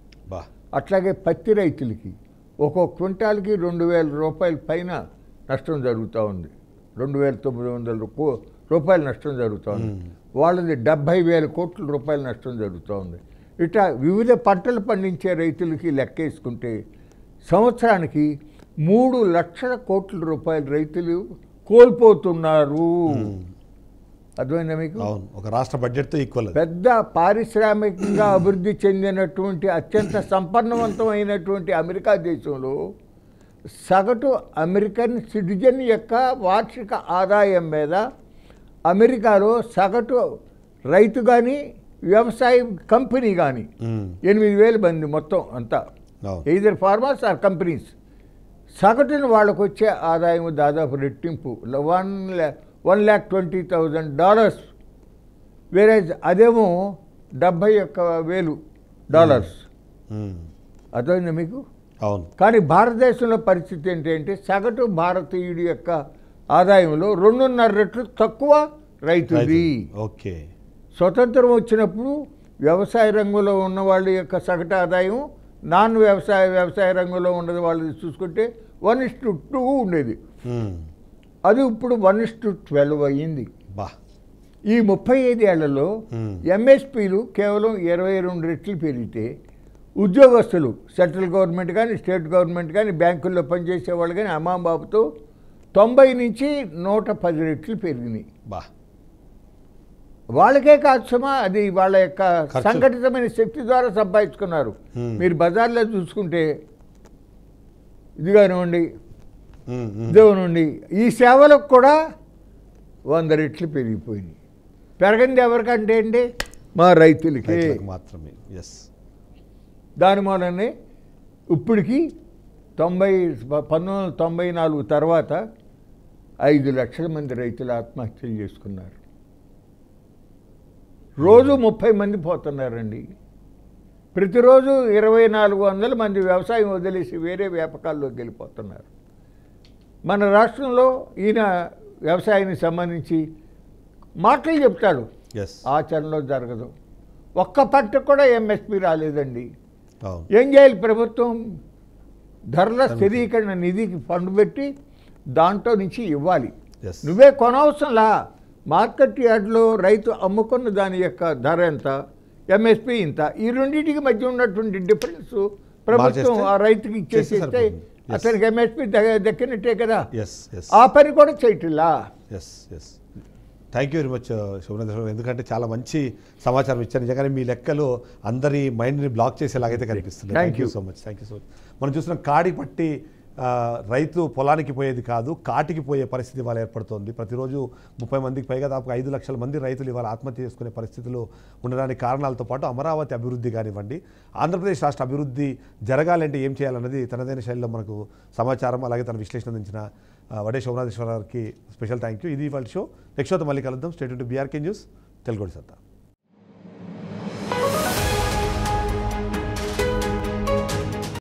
అట్లాగే పత్తి రైతులకి ఒక్కొక్క క్వింటాల్కి 2,000 రూపాయల పైన నష్టం జరుగుతూ ఉంది. 2,900 రూపాయలు నష్టం జరుగుతూ ఉంది. వాళ్ళది 70,000 కోట్ల రూపాయల నష్టం జరుగుతూ ఉంది. ఇట్లా వివిధ పంటలు పండించే రైతులకి లెక్కేసుకుంటే సంవత్సరానికి 3 లక్షల కోట్ల రూపాయల రైతులు కోల్పోతున్నారు. అర్థమైందా మీకు? ఒక రాష్ట్ర బడ్జెట్తో ఈక్వల్. పెద్ద పారిశ్రామికంగా అభివృద్ధి చెందినటువంటి అత్యంత సంపన్నవంతమైనటువంటి అమెరికా దేశంలో సగటు అమెరికన్ సిటిజన్ యొక్క వార్షిక ఆదాయం మీద అమెరికాలో సగటు రైతు కానీ వ్యవసాయ కంపెనీ కానీ 8,000 మంది మొత్తం అంతా, ఎయిదర్ ఫార్మర్స్ ఆర్ కంపెనీస్. సగటున వాళ్ళకు వచ్చే ఆదాయం దాదాపు రెట్టింపు, $1,20,000. వేరే అదేమో $71,000. అర్థమైందా మీకు? అవును. కానీ భారతదేశంలో పరిస్థితి ఏంటంటే సగటు భారతీయుడి యొక్క ఆదాయంలో 2.5 రెట్లు తక్కువ రైతుది. ఓకే. స్వతంత్రం వచ్చినప్పుడు వ్యవసాయ రంగంలో ఉన్న వాళ్ళ యొక్క సగటు ఆదాయం వ్యవసాయ రంగంలో ఉన్నది వాళ్ళది చూసుకుంటే 1:2 ఉండేది. అది ఇప్పుడు 1:12 అయ్యింది. ఈ 35 ఏళ్లలో ఎంఎస్పీలు కేవలం 22 రెట్లు పెరిగితే ఉద్యోగస్తులు సెంట్రల్ గవర్నమెంట్ కానీ స్టేట్ గవర్నమెంట్ కానీ బ్యాంకుల్లో పనిచేసే వాళ్ళు కానీ అమ్మాబాబుతో 90 నుంచి 110 రెట్లు పెరిగినాయి. వాళ్ళకే కాదు సుమా, అది వాళ్ళ యొక్క సంఘటితమైన శక్తి ద్వారా సంపాదించుకున్నారు. మీరు బజార్లో చూసుకుంటే ఇది కానివ్వండి, ఇదివ్వండి, ఈ సేవలకు కూడా 100 రెట్లు పెరిగిపోయినాయి. పెరగంది ఎవరికంటే ఏంటి? మా రైతులకి మాత్రమే. దాని మూలనే ఇప్పటికి 1994 తర్వాత 5 లక్షల మంది రైతులు ఆత్మహత్యలు చేసుకున్నారు. రోజు 30 మంది పోతున్నారండి. ప్రతిరోజు 2,400 మంది వ్యవసాయం వదిలేసి వేరే వ్యాపకాల్లోకి వెళ్ళిపోతున్నారు. మన రాష్ట్రంలో ఈయన వ్యవసాయానికి సంబంధించి మాటలు చెప్తాడు, ఆచరణలో జరగదు. ఒక్క పంట కూడా ఎంఎస్పీ రాలేదండి. ఏం చేయాలి ప్రభుత్వం? ధరల స్థిరీకరణ నిధికి ఫండ్ పెట్టి దాంట్లో నుంచి ఇవ్వాలి. నువ్వే కొనవసరంలా, మార్కెట్ యార్డ్లో రైతు అమ్ముకున్న దాని యొక్క ధర ఎంత, ఎంఎస్పీ ఇంత, ఈ రెండింటికి మధ్య ఉన్నటువంటి డిఫరెన్స్ ప్రభుత్వం ఆ రైతుకి ఇచ్చేసేస్తే అతనికి ఎంఎస్పీ దక్కినట్టే కదా. ఆ పని కూడా చేయట్లా. థ్యాంక్ యూ వెరీ మచ్ శుభ్రేంద్ర, ఎందుకంటే చాలా మంచి సమాచారం ఇచ్చారు. నిజంగానే మీ లెక్కలు అందరి మైండ్ని బ్లాక్ చేసేలాగైతే కనిపిస్తుంది. Thank you so much. మనం చూస్తున్నాం, కాడి పట్టి రైతు పొలానికి పోయేది కాదు, కాటికి పోయే పరిస్థితి ఇవాళ ఏర్పడుతోంది. ప్రతిరోజు 30 మందికి పైగా దాదాపు 5 లక్షల మంది రైతులు ఇవాళ ఆత్మహత్య చేసుకునే పరిస్థితులు ఉండడానికి కారణాలతో పాటు అమరావతి అభివృద్ధి కానివ్వండి, ఆంధ్రప్రదేశ్ రాష్ట్ర అభివృద్ధి జరగాలంటే ఏం చేయాలన్నది తనదైన శైలిలో మనకు సమాచారం, అలాగే తన విశ్లేషణ అందించిన వడే శోభనాథేశ్వర గారికి స్పెషల్ థ్యాంక్ యూ. ఇది వాళ్ళ షో. నెక్స్ట్ షోతో మళ్ళీ కలుద్దాం. State to BRK news, Telugu సత్తా.